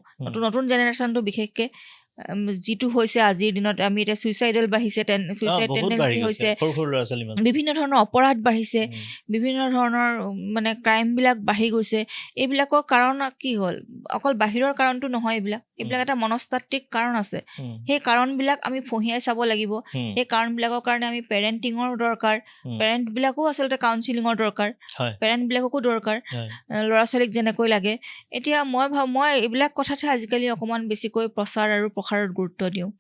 নতুন জেনেৰেশ্যনটো বিশেষকৈ যিটো হৈছে আজিৰ দিনত আমি এতিয়া ছুইচাইডেল বাঢ়িছে, ছুইচাইড টেণ্ডেঞ্চি হৈছে, বিভিন্ন ধৰণৰ অপৰাধ বাঢ়িছে, বিভিন্ন ধৰণৰ মানে ক্ৰাইমবিলাক বাঢ়ি গৈছে। এইবিলাকৰ কাৰণ কি হ'ল? অকল বাহিৰৰ কাৰণটো নহয়, এইবিলাক এটা মনস্তাত্ত্বিক কাৰণ আছে। সেই কাৰণবিলাক আমি ফঁহিয়াই চাব লাগিব। সেই কাৰণবিলাকৰ কাৰণে আমি পেৰেণ্টিঙৰ দৰকাৰ, পেৰেণ্টবিলাকো আচলতে কাউন্সিলিঙৰ দৰকাৰ, পেৰেণ্টবিলাককো দৰকাৰ, ল'ৰা ছোৱালীক যেনেকৈ লাগে। এতিয়া মই এইবিলাক কথাতে আজিকালি অকণমান বেছিকৈ প্ৰচাৰ আৰু প্ৰসাৰত গুৰুত্ব দিওঁ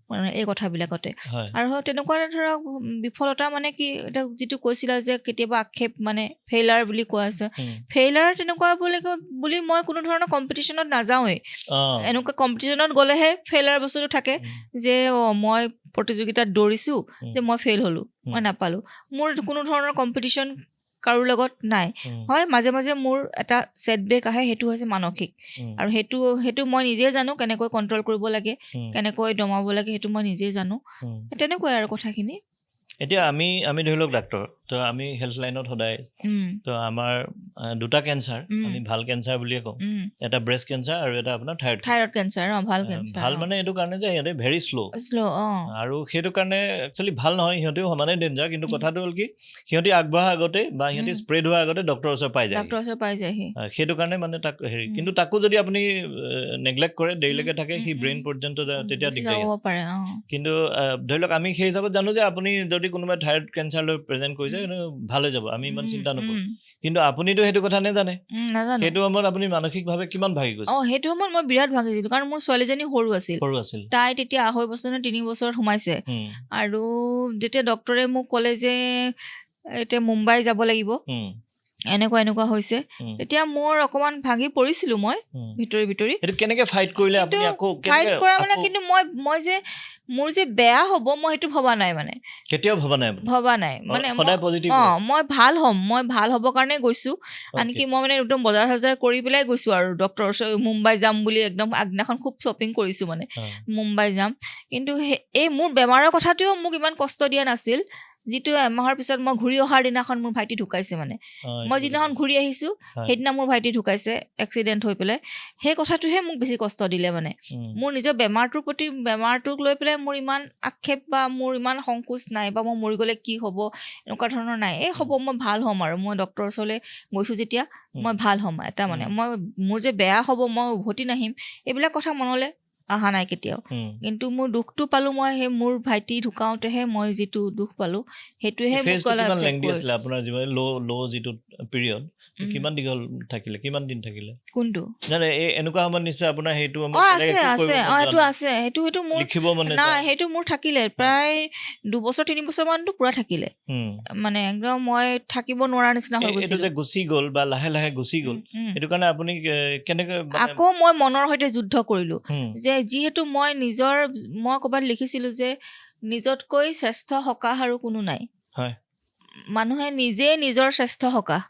মানে এই কথাবিলাকতে। আৰু তেনেকুৱা ধৰক বিফলতা মানে কি, এতিয়া যিটো কৈছিলা যে কেতিয়াবা আক্ষেপ মানে ফেইলাৰ বুলি কোৱা আছে, ফেইলাৰ তেনেকুৱা বুলি মই কোনো ধৰণৰ কম্পিটিশ্যনত নাযাওঁৱেই। এনেকুৱা কম্পিটিশ্যনত গ'লেহে ফেইলাৰ বস্তুটো থাকে যে মই প্ৰতিযোগিতাত দৌৰিছোঁ যে মই ফেইল হ'লোঁ, মই নাপালোঁ। মোৰ কোনো ধৰণৰ কম্পিটিশ্যন কাৰো লগত নাই। হয়, মাজে মাজে মোৰ এটা ছেটবেক আহে, সেইটো হৈছে মানসিক। আৰু সেইটো মই নিজে জানো কেনেকৈ কণ্ট্ৰল কৰিব লাগে, কেনেকৈ দমাব লাগে, সেইটো মই নিজে জানো। তেনেকুৱাই আৰু কথাখিনি। এতিয়া আমি ধৰি লওক ডাক্তৰ, তো আমি হেল্থ লাইনত সদায়, তো আমাৰ দুটা কেঞ্চাৰ, আমি ভাল কেঞ্চাৰ বুলিয়ে কওঁ, এটা ব্ৰেষ্ট কেঞ্চাৰ আৰু এটা আপোনাৰ থাইৰয়ড কেঞ্চাৰ। ভাল কেঞ্চাৰ, ভাল মানে এইটো কাৰণে যে সিহঁতে ভেৰি শ্ল' আৰু সেইটো কাৰণে একচুৱেলি ভাল নহয়, সিহঁতেও সমানে ডেঞ্জাৰ। কিন্তু কথাটো হ'ল কি, সিহঁতি আগবঢ়া আগতে বা সিহঁতি স্প্ৰেড হোৱাৰ আগতে ডক্টৰৰ ওচৰত পাই যায়। সেইটো কাৰণে মানে তাক হেৰি, কিন্তু তাকো যদি আপুনি নেগলেক্ট কৰে, দেৰিলৈকে থাকে, সি ব্ৰেইন পৰ্যন্ত তেতিয়া দিগদাৰি পাৰে। কিন্তু ধৰি লওক আমি সেই হিচাপত জানো যে আপুনি যদি কোনোবাই থাইৰয়ড কেঞ্চাৰ লৈ প্ৰেজেণ্ট কৰিছে, ভাল হৈ যাব, আমি ইমান চিন্তা নকৰোঁ। কিন্তু আপুনিতো সেইটো কথা নাজানে। সেইটো সময়ত আপুনি মানসিকভাৱে কিমান ভাগি গৈছে? সেইটো সময়ত মই বিৰাট ভাগিছিলোঁ, কাৰণ মোৰ ছোৱালীজনী সৰু আছিল। তাই তেতিয়া 2.5 বছৰ নে 3 বছৰত সোমাইছে। আৰু যেতিয়া ডক্টৰে মোক ক'লে যে এতিয়া মুম্বাই যাব লাগিব, এনেকুৱা হৈছে, তেতিয়া মোৰ অকমান ভাগি পৰিছিলো মই ভিতৰি। কেনেকে ফাইট কৰিলে আপুনি? আকৌ ফাইট কৰা মানে, কিন্তু মই যে মোৰ যে বেয়া হ'ব মই সেইটো ভবা নাই, মানে কেতিয়াও ভবা নাই মানে সদায় পজিটিভ। মই ভাল হ'বৰ কাৰণে গৈছো। আনকি মই মানে একদম বজাৰ কৰি পেলাই গৈছো আৰু ডক্টৰৰ ওচৰত মুম্বাই যাম বুলি একদম আগদিনাখন খুব শ্বপিং কৰিছো, মানে মুম্বাই যাম। কিন্তু এই মোৰ বেমাৰৰ কথাটোও মোক ইমান কষ্ট দিয়া নাছিল, যিটো এমাহৰ পিছত মই ঘূৰি অহাৰ দিনাখন মোৰ ভাইটি ঢুকাইছে। মানে মই যিদিনাখন ঘূৰি আহিছোঁ সেইদিনা মোৰ ভাইটি ঢুকাইছে এক্সিডেণ্ট হৈ পেলাই। সেই কথাটোহে মোক বেছি কষ্ট দিলে। মানে মোৰ নিজৰ বেমাৰটোক লৈ পেলাই মোৰ ইমান আক্ষেপ বা মোৰ ইমান সংকোচ নাই, বা মই মৰি গ'লে কি হ'ব এনেকুৱা ধৰণৰ নাই। হ'ব, মই ভাল হ'ম, আৰু মই ডক্টৰৰ ওচৰলৈ গৈছোঁ যেতিয়া মই ভাল হ'ম। এটা মানে মোৰ যে বেয়া হ'ব, মই উভতি নাহিম, এইবিলাক কথা মনলৈ অহা নাই কেতিয়াও। কিন্তু মোৰ দুখটো পালো মই সেই মোৰ ভাইটি ঢুকাওঁতেহে মই যিটো দুখ পালো, সেইটোহে আপোনাৰ যিটো পিৰিয়ড কিমান দীঘল থাকিলে, কিমান দিন থাকিলে? কোনটো? এনেকুৱা সময়ত নিশ্চয় আপোনাৰ সেইটো সেইটো মোৰ লিখিব মনে নাই। সেইটো মোৰ থাকিলে প্ৰায় 2 বছৰ 3 বছৰ মানতো পুৰা থাকিলে। মানে একদম মই থাকিব নোৱাৰা নিচিনা হৈ গৈছিল। যে গুচি গ'ল বা লাহে লাহে গুচি গ'ল, সেইটো কাৰণে আপুনি কেনেকৈ আকৌ মই মনৰ সৈতে যুদ্ধ কৰিলো, যে যিহেতু মই ক'ৰবাত লিখিছিলো যে নিজতকৈ শ্ৰেষ্ঠ সকাহ আৰু কোনো নাই। মানুহে নিজে নিজৰ শ্ৰেষ্ঠ সকাহ।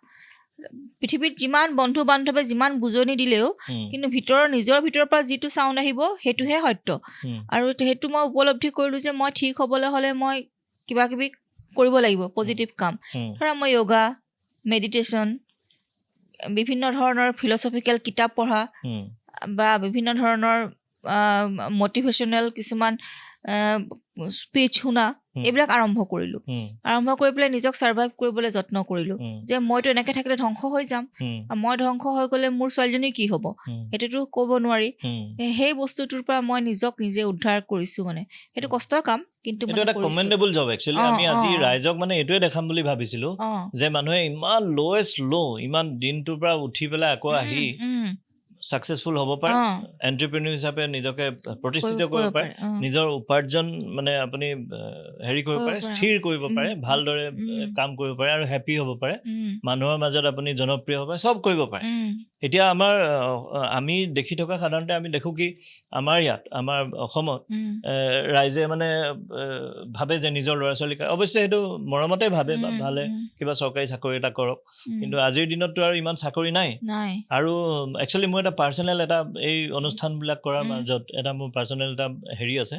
পৃথিৱীত যিমান বন্ধু বান্ধৱে যিমান বুজনি দিলেও কিন্তু নিজৰ ভিতৰৰ পৰা যিটো চাউণ্ড আহিব সেইটোহে সত্য। আৰু সেইটো মই উপলব্ধি কৰিলো যে মই ঠিক হ'বলৈ হ'লে মই কিবা কিবি কৰিব লাগিব, পজিটিভ কাম। ধৰা মই য়োগা, মেডিটেশ্যন, বিভিন্ন ধৰণৰ ফিলচফিকেল কিতাপ পঢ়া, বা বিভিন্ন ধৰণৰ মটিভেশ্যনেল কিছুমান স্পীচ শুনা, এইবিলাক আৰম্ভ কৰিলো। আৰম্ভ কৰি পেলাই নিজক ছাৰ্ভাইভ কৰিবলৈ যত্ন কৰিলো, যে মইতো এনেকে থাকিলে ধ্বংস হৈ যাম। মই ধ্বংস হৈ গ'লে মোৰ ছোৱালীজনীৰ কি হ'ব, সেইটোতো ক'ব নোৱাৰি। সেই বস্তুটোৰ পৰা মই নিজক নিজে উদ্ধাৰ কৰিছো। মানে সেইটো কষ্টৰ কাম, কিন্তু এটা কমেণ্ডেবল জব একচুৱেলি। আমি আজি ৰাইজক মানে এইটোৱে দেখাম বুলি ভাবিছিলো, যে মানুহে ইমান ইমান দিনটোৰ পৰা উঠি পেলাই আকৌ আহি ছাকচেছফুল হ'ব পাৰে, এণ্টাৰপ্ৰেনিউৰ হিচাপে নিজকে প্ৰতিষ্ঠিত কৰিব পাৰে, নিজৰ উপাৰ্জন মানে আপুনি হেৰি কৰিব পাৰে, স্থিৰ কৰিব পাৰে, ভালদৰে কাম কৰিব পাৰে আৰু হেপী হ'ব পাৰে, মানুহৰ মাজত আপুনি জনপ্ৰিয় হ'ব পাৰে, চব কৰিব পাৰে। এতিয়া আমি দেখি থকা সাধাৰণতে আমি দেখোঁ কি আমাৰ ইয়াত, আমাৰ অসমত ৰাইজে মানে ভাবে যে নিজৰ ল'ৰা ছোৱালীক, অৱশ্যে সেইটো মৰমতে ভাবে বা ভালে কিবা চৰকাৰী চাকৰি এটা কৰক, কিন্তু আজিৰ দিনততো আৰু ইমান চাকৰি নাই। আৰু একচুৱেলি মোৰ এটা পাৰ্চনেল এই অনুষ্ঠানবিলাক কৰাৰ মাজত এটা মোৰ পাৰ্চনেল এটা হেৰি আছে।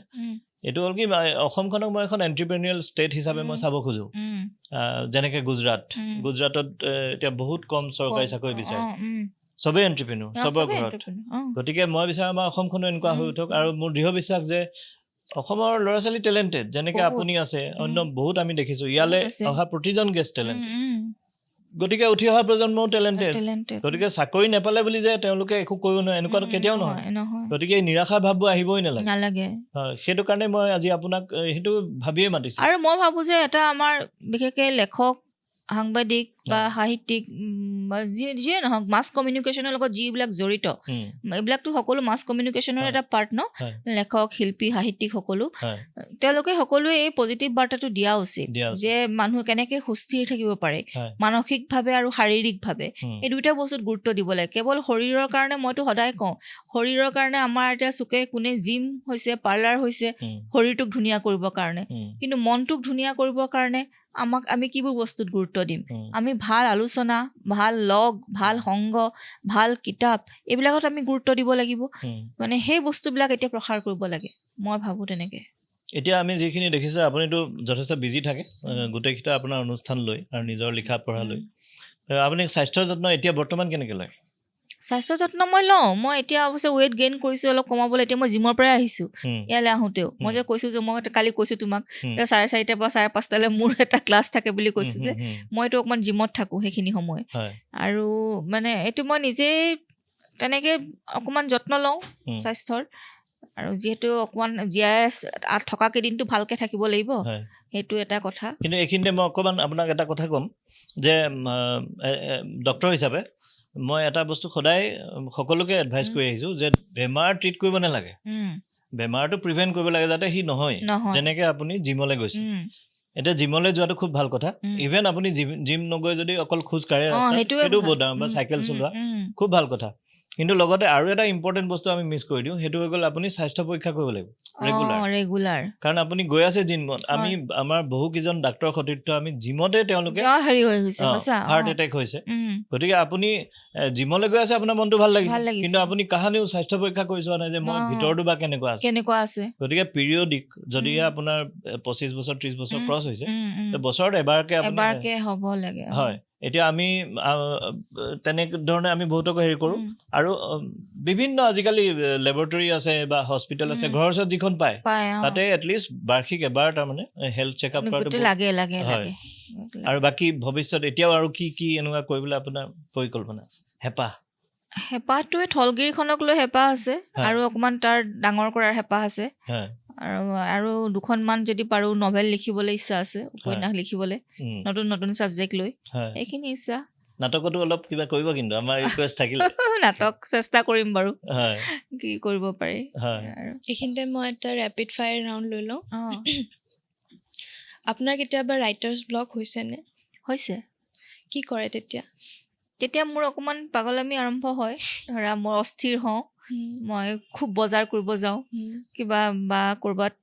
এইটো হ'ল কি, অসমখনক মই এখন এণ্টাৰপ্ৰেনিউৰিয়েল ষ্টেট হিচাপে মই চাব খোজোঁ। যেনেকৈ গুজৰাটত এতিয়া বহুত কম চৰকাৰী চাকৰি বিচাৰে। চবেই এণ্ট্ৰপ্ৰেনিউৰ চবৰ ঘৰত গতিকে মই বিচাৰোঁ আমাৰ অসমখনো এনেকুৱা হৈ উঠক আৰু মোৰ দৃঢ় বিশ্বাস যে অসমৰ ল'ৰা ছোৱালী টেলেণ্টেড যেনেকৈ আপুনি আছে অন্য বহুত আমি দেখিছোঁ ইয়ালৈ অহা প্ৰতিজন গেষ্ট টেলেণ্টেড গতিকে উঠি অহা প্ৰজন্মও টেলেণ্টেড গতিকে চাকৰি নাপালে বুলি যে তেওঁলোকে একো কৰিব নোৱাৰে এনেকুৱা কেতিয়াও নহয় গতিকে এই নিৰাশা ভাৱবোৰ আহিবই নালাগে হয় সেইটো কাৰণে মই আজি আপোনাক সেইটো ভাবিয়ে মাতিছোঁ আৰু মই ভাবোঁ যে এটা আমাৰ বিশেষকৈ লেখক সাংবাদিক বা সাহিত্যিক বা যিয়ে নহওক মাছ কমিউনিকেশ্যনৰ লগত যিবিলাক জড়িত এইবিলাকতো সকলো মাছ কমিউনিকেশ্যনৰ এটা পাৰ্ট ন লেখক শিল্পী সাহিত্যিক সকলো তেওঁলোকে সকলোৱে এই পজিটিভ বাৰ্তাটো দিয়া উচিত যে মানুহ কেনেকৈ সুস্থিৰ থাকিব পাৰে মানসিকভাৱে আৰু শাৰীৰিকভাৱে এই দুইটা বস্তুত গুৰুত্ব দিব লাগে কেৱল শৰীৰৰ কাৰণে মইতো সদায় কওঁ শৰীৰৰ কাৰণে আমাৰ এতিয়া চুকে কোনে জিম হৈছে পাৰ্লাৰ হৈছে শৰীৰটোক ধুনীয়া কৰিবৰ কাৰণে কিন্তু মনটোক ধুনীয়া কৰিবৰ কাৰণে আমি কিবোৰ বস্তুত গুৰুত্ব দিম আমি ভাল আলোচনা ভাল লগ ভাল সংগ ভাল কিতাপ এইবিলাকত আমি গুৰুত্ব দিব লাগিব মানে সেই বস্তুবিলাক এতিয়া প্ৰসাৰ কৰিব লাগে মই ভাবোঁ তেনেকৈ এতিয়া আমি যিখিনি দেখিছোঁ আপুনিতো যথেষ্ট বিজি থাকে গোটেইকেইটা আপোনাৰ অনুষ্ঠান লৈ আৰু নিজৰ লিখা পঢ়া লৈ আপুনি স্বাস্থ্যৰ যত্ন এতিয়া বৰ্তমান কেনেকৈ লয় স্বাস্থ্য যত্ন মই লওঁ মই এতিয়া অৱশ্যে ৱেইট গেইন কৰিছোঁ অলপ কমাবলৈ এতিয়া মই জিমৰ পৰাই আহিছোঁ ইয়ালৈ আহোঁতেও মই যে কৈছোঁ যে মই কালি কৈছোঁ তোমাক 4:30 পৰা 5:30 মোৰ এটা ক্লাছ থাকে বুলি কৈছোঁ যে মইতো অকণমান জিমত থাকোঁ সেইখিনি সময় আৰু মানে এইটো মই নিজেই তেনেকৈ অকণমান যত্ন লওঁ স্বাস্থ্যৰ আৰু যিহেতু অকণমান জীয়াই থকা কেইদিনটো ভালকৈ থাকিব লাগিব সেইটো এটা কথা কিন্তু এইখিনিতে মই অকণমান আপোনাক এটা কথা ক'ম যে ডক্টৰ হিচাপে মই এটা বস্তু সদায় সকলোকে এডভাইচ কৰি আহিছোঁ যে বেমাৰ ট্ৰিট কৰিব নালাগে বেমাৰটো প্ৰিভেণ্ট কৰিব লাগে যাতে সি নহয় যেনেকৈ আপুনি জিমলৈ গৈছে এতিয়া জিমলৈ যোৱাটো খুব ভাল কথা ইভেন আপুনি জিম নগৈ যদি অকল খোজ কাঢ়ে সেইটো বহুত বা চাইকেল চলোৱা খুব ভাল কথা কিন্তু লগতে আৰু এটা ইম্পৰ্টেণ্ট বস্তু আমি মিছ কৰি দিওঁ সেইটো হৈ গ'ল আপুনি স্বাস্থ্য পৰীক্ষা কৰিব লাগিব ৰেগুলাৰ কাৰণ আপুনি গৈ আছে জিমত আমি আমাৰ বহুকেইজন ডাক্তৰ সতীৰ্থ আমি জিমতে তেওঁলোকে হাৰ্ট এটেক হৈছে গতিকে আপুনি জিমলৈ গৈ আছে আপোনাৰ মনটো ভাল লাগিছে কিন্তু আপুনি কাহানিও স্বাস্থ্য পৰীক্ষা কৰি চোৱা নাই যে মই ভিতৰটো বা কেনেকুৱা আছে গতিকে পিৰিয়ডিক যদিহে আপোনাৰ 25 বছৰ 30 বছৰ ক্ৰছ হৈছে বছৰত এবাৰকে হ'ব লাগে হয় এতিয়া আমি তেনেধৰণে আমি বহুতকে হেৰি কৰোঁ আৰু বিভিন্ন আজিকালি লেবৰেটৰী আছে বা হস্পিটেল আছে ঘৰৰ ওচৰত যিখন পায় তাতে এটলিষ্ট বাৰ্ষিক এবাৰ তাৰমানে হেল্থ চেকআপ কৰাটো লাগে আৰু বাকী ভৱিষ্যত এতিয়াও আৰু কি এনেকুৱা কৰিবলৈ আপোনাৰ পৰিকল্পনা আছে হেঁপাহটোৱে থলগিৰিখনক লৈ হেঁপাহ আছে আৰু অকণমান তাৰ ডাঙৰ কৰাৰ হেঁপাহ আছে আৰু দুখনমান যদি পাৰোঁ নভেল লিখিবলৈ ইচ্ছা আছে উপন্যাস লিখিবলৈ নতুন ছাবজেক্ট লৈ এইখিনি ইচ্ছা নাটকতো অলপ কিবা কৰিব কিন্তু আমাৰ ৰিকুৱেষ্ট থাকিলে নাটক চেষ্টা কৰিম বাৰু কি কৰিব পাৰি এইখিনিতে মই এটা ৰেপিড ফায়াৰ ৰাউণ্ড লৈ লওঁ আপোনাৰ কেতিয়াবা ৰাইটাৰ্ছ ব্লক হৈছেনে হৈছে কি কৰে তেতিয়া মোৰ অকণমান পাগলামি আৰম্ভ হয় ধৰা মই অস্থিৰ হওঁ মই খুব বজাৰ কৰিব যাওঁ কিবা বা ক'ৰবাত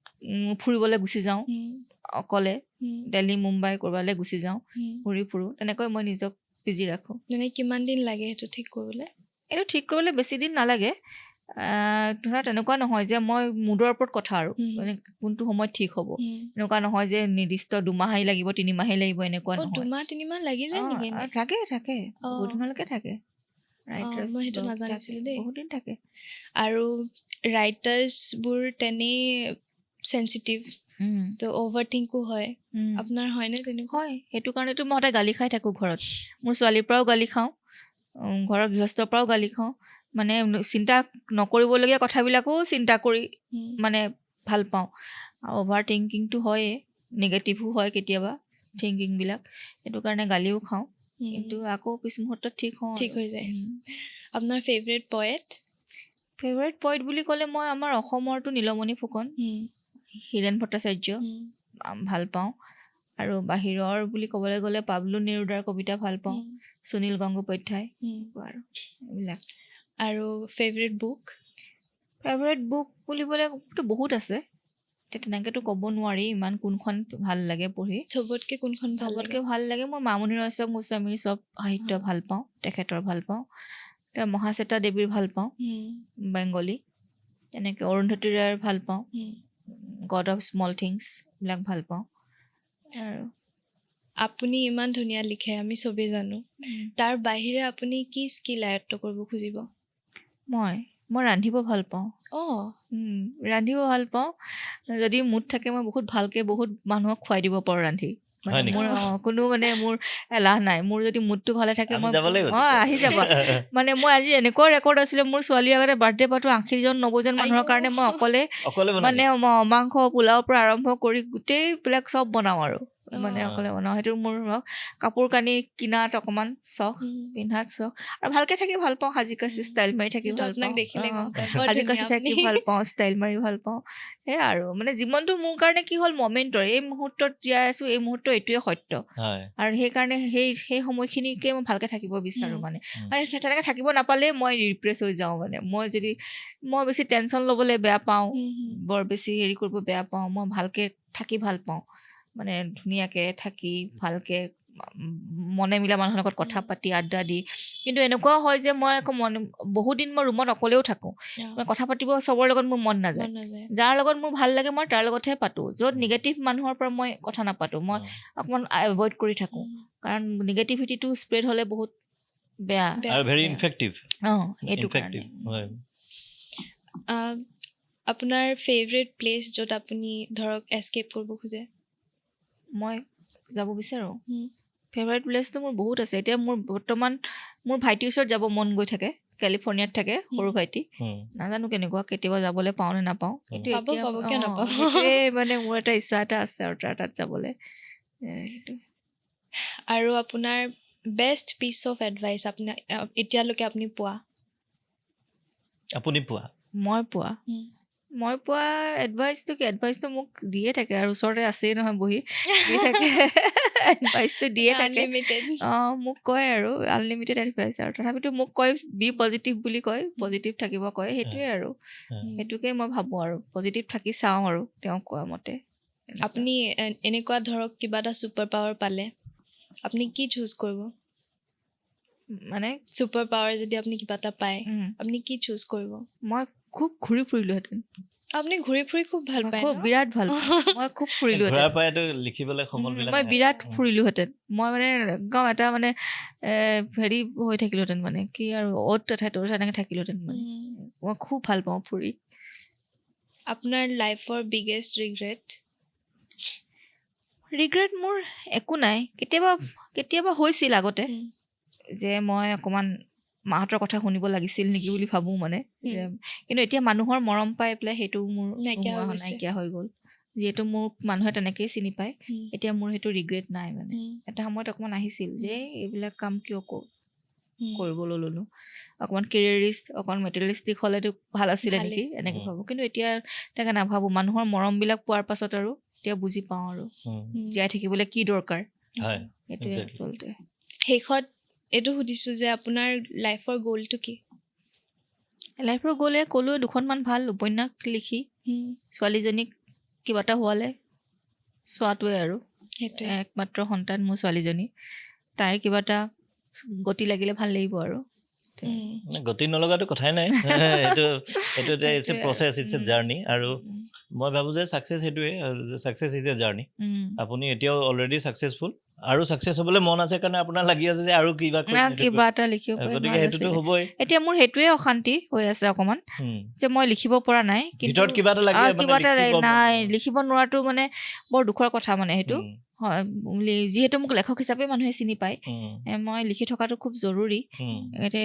ফুৰিবলৈ গুচি যাওঁ অকলে দিল্লী মুম্বাই ক'ৰবালৈ গুচি যাওঁ ঘূৰি ফুৰোঁ তেনেকৈ মই নিজক বিজি ৰাখোঁ মানে কিমান দিন লাগে সেইটো ঠিক কৰিবলৈ বেছি দিন নালাগে ধৰা তেনেকুৱা নহয় যে মই মুডৰ ওপৰত কথা আৰু মানে কোনটো সময়ত ঠিক হ'ব এনেকুৱা নহয় যে নিৰ্দিষ্ট 2 মাহেই লাগিব 3 মাহেই লাগিব এনেকুৱা নহয় 2 মাহ 3 মাহ লাগি যায় নেকি থাকে বহুত দিনলৈকে থাকে মই সেইটো নাজানিছিলোঁ দেই বহুত দিন থাকে আৰু ৰাইটাৰ্ছবোৰ তেনেই চেঞ্চিটিভ তো অভাৰ থিংকো হয় আপোনাৰ হয়নে তেনেকুৱা হয় সেইটো কাৰণেতো মই সদায় গালি খাই থাকোঁ ঘৰত মোৰ ছোৱালীৰ পৰাও গালি খাওঁ ঘৰৰ গৃহস্থৰ পৰাও গালি খাওঁ মানে চিন্তা নকৰিবলগীয়া কথাবিলাকো চিন্তা কৰি মানে ভাল পাওঁ আৰু অভাৰ থিংকিংটো হয়েই নিগেটিভো হয় কেতিয়াবা থিংকিংবিলাক সেইটো কাৰণে গালিও খাওঁ কিন্তু আকৌ পিছ মুহূৰ্তত ঠিক হৈ যায় আপোনাৰ ফেভৰেট পয়েট বুলি ক'লে মই আমাৰ অসমৰতো নীলমণি ফুকন হীৰেণ ভট্টাচাৰ্য ভাল পাওঁ আৰু বাহিৰৰ বুলি ক'বলৈ গ'লে পাবলো নেৰুদাৰ কবিতা ভাল পাওঁ সুনীল গংগোপাধ্যায় আৰু এইবিলাক আৰু ফেভৰেট বুক বুলিবলৈতো বহুত আছে এতিয়া তেনেকৈতো ক'ব নোৱাৰি ইমান কোনখন ভাল লাগে পঢ়ি চবতকৈ কোনখন ভাল লাগে মোৰ মামণি ৰয়ছম গোস্বামীৰ চব সাহিত্য ভাল পাওঁ তেখেতৰ ভাল পাওঁ মহাশ্বেতা দেৱীৰ ভাল পাওঁ বেংগলী তেনেকৈ অৰুন্ধতী ৰায়ৰ ভাল পাওঁ গড অফ স্মল থিংছ এইবিলাক ভাল পাওঁ আৰু আপুনি ইমান ধুনীয়া লিখে আমি চবেই জানো তাৰ বাহিৰে আপুনি কি স্কিল আয়ত্ব কৰিব খুজিব মই ৰান্ধিব ভাল পাওঁ ৰান্ধিব ভাল পাওঁ যদি মুড থাকে মই বহুত ভালকে বহুত মানুহক খুৱাই দিব পাৰোঁ ৰান্ধি হয় নেকি? মোৰ কোনো মানে মোৰ এলাহ নাই মোৰ যদি মুডটো ভালে থাকে আমি মই যাব লাগিব আহি যাবা মানে মই আজি এনেকুৱা ৰেকৰ্ড আছিলে মোৰ ছোৱালীৰ আগতে বাৰ্থডে পাতো 80জন 90জন মানুহৰ কাৰণে মই অকলে মানে মাংস পোলাওৰ পৰা আৰম্ভ কৰি গোটেইবিলাক চব বনাওঁ আৰু মানে অকলে বনাওঁ সেইটো মোৰ কাপোৰ কানি কিনাত অকণমান চখ পিন্ধাত চখ আৰু ভালকে থাকি ভাল পাওঁ সাজি কাচি ষ্টাইল মাৰি থাকি ভাল পাওঁ দেখিলে সাজি কাচি থাকি ভাল পাওঁ ষ্টাইল মাৰি ভাল পাওঁ সেয়া আৰু মানে জীৱনটো মোৰ কাৰণে কি হ'ল মমেণ্টৰ এই মুহূৰ্তত জীয়াই আছো এই মুহূৰ্ত এইটোৱে সত্য আৰু সেইকাৰণে সেই সময়খিনিকে মই ভালকে থাকিব বিচাৰোঁ মানে আৰু তেনেকে থাকিব নাপালে মই ৰিপ্ৰেছ হৈ যাওঁ মানে মই বেছি টেনশ্যন ল'বলৈ বেয়া পাওঁ বৰ বেছি হেৰি কৰিব বেয়া পাওঁ মই ভালকে থাকি ভাল পাওঁ মানে ধুনীয়াকে থাকি ভালকে মনে মিলা মানুহৰ লগত কথা পাতি আড্ডা দি কিন্তু এনেকুৱা হয় যে মই আকৌ বহুত দিন মই ৰুমত অকলেও থাকোঁ মই কথা পাতিব চবৰ লগত মোৰ মন নাযায় যাৰ লগত মোৰ ভাল লাগে মই তাৰ লগতহে পাতোঁ য'ত নিগেটিভ মানুহৰ পৰা মই কথা নাপাতোঁ মই অকণমান এভইড কৰি থাকোঁ কাৰণ নিগেটিভিটিটো স্প্ৰেড হ'লে বহুত বেয়া আৰু ভেৰি ইনফেক্টিভ সেইটো কাৰণে আপোনাৰ ফেভৰেট প্লেচ য'ত আপুনি ধৰক এস্কেপ কৰিব খোজে মই যাব বিচাৰোঁ ফেভাৰিট প্লেচটো মোৰ বহুত আছে এতিয়া মোৰ বৰ্তমান মোৰ ভাইটিৰ ওচৰত যাব মন গৈ থাকে কেলিফৰ্ণিয়াত থাকে সৰু ভাইটি নাজানো কেনেকুৱা কেতিয়াবা যাবলৈ পাওঁ নে নাপাওঁ কিন্তু মানে মোৰ এটা ইচ্ছা এটা আছে আৰু তাৰ তাত যাবলৈ আৰু আপোনাৰ বেষ্ট পিচ অফ এডভাইচ আপোনাৰ এতিয়ালৈকে আপুনি পোৱা মই পোৱা এডভাইচটো মোক দিয়ে থাকে আৰু ওচৰতে আছেই নহয় বহি দি থাকে এডভাইচটো দিয়ে থাকে মোক কয় আৰু আনলিমিটেড এডভাইচ আৰু তথাপিতো মোক কয় বি পজিটিভ বুলি কয় পজিটিভ থাকিব কয় সেইটোৱে আৰু সেইটোকে মই ভাবোঁ আৰু পজিটিভ থাকি চাওঁ আৰু তেওঁ কোৱা মতে আপুনি এনেকুৱা ধৰক কিবা এটা ছুপাৰ পাৱাৰ পালে আপুনি কি চুজ কৰিব মানে ছুপাৰ পাৱাৰ যদি আপুনি কিবা এটা পায় আপুনি কি চুজ কৰিব মই খুব ঘূৰি ফুৰিলোহেঁতেন আপুনি ঘূৰি ফুৰি খুব ভাল পায় খুব বিৰাট ভাল মই খুব ফুৰিলোহেঁতেন মই বিৰাট ফুৰিলোহেঁতেন মই মানে একদম এটা মানে হেৰি হৈ থাকিলোহেঁতেন মানে কি আৰু অ'ত ঠাইত এনেকৈ থাকিলোহেঁতেন মানে মই খুব ভাল পাওঁ ফুৰি আপোনাৰ লাইফৰ বিগেষ্ট ৰিগ্ৰেট মোৰ একো নাই কেতিয়াবা হৈছিল আগতে যে মই অকণমান মাহঁতৰ কথা শুনিব লাগিছিল নেকি বুলি ভাবোঁ মানে কিন্তু এতিয়া মানুহৰ মৰম পাই পেলাই সেইটো মোৰ নাইকিয়া হৈ গ'ল যিহেতু মোক মানুহে তেনেকেই চিনি পায় এতিয়া মোৰ সেইটো ৰিগ্ৰেট নাই মানে এটা সময়ত অকণমান আহিছিল যে এইবিলাক কাম কিয় কৰিবলৈ ল'লোঁ অকণমান কেৰিয়াৰিষ্ট অকণমান মেটেৰিয়েলিষ্টিক হ'লেতো ভাল আছিলে নেকি এনেকৈ ভাবোঁ কিন্তু এতিয়া তেনেকৈ নাভাবোঁ মানুহৰ মৰমবিলাক পোৱাৰ পাছত আৰু এতিয়া বুজি পাওঁ আৰু জীয়াই থাকিবলৈ কি দৰকাৰ সেইটোৱে আচলতে শেষত এইটো সুধিছোঁ যে আপোনাৰ লাইফৰ গ'লটো কি লাইফৰ গ'লে ক'লোঁ দুখনমান ভাল উপন্যাস লিখি ছোৱালীজনীক কিবা এটা হোৱালে চোৱাটোৱে আৰু সেইটোৱে একমাত্ৰ সন্তান মোৰ ছোৱালীজনী তাইৰ কিবা এটা গতি লাগিলে ভাল লাগিব আৰু গতি নলগাটো কথাই নাই এইটো it's a process it's a journey আৰু মই ভাবোঁ যে ছাকচেছ সেইটোৱে ছাকচেছ ইজ এ জাৰ্ণি আপুনি এতিয়াও অলৰেডি ছাকচেছফুল আৰু ছাকচেছ হ'বলৈ মন আছে কাৰণে আপোনাৰ লাগি আছে যে আৰু কিবা এটা লিখিব গতিকে সেইটোতো হ'বই এতিয়া মোৰ সেইটোৱে অশান্তি হৈ আছে অকণমান যে মই লিখিব পৰা নাই ভিতৰত কিবা এটা নাই লিখিব নোৱাৰাটো মানে বৰ দুখৰ কথা মানে সেইটো হয় যিহেতু মোক লেখক হিচাপে মানুহে চিনি পায় মই লিখি থকাটো খুব জৰুৰী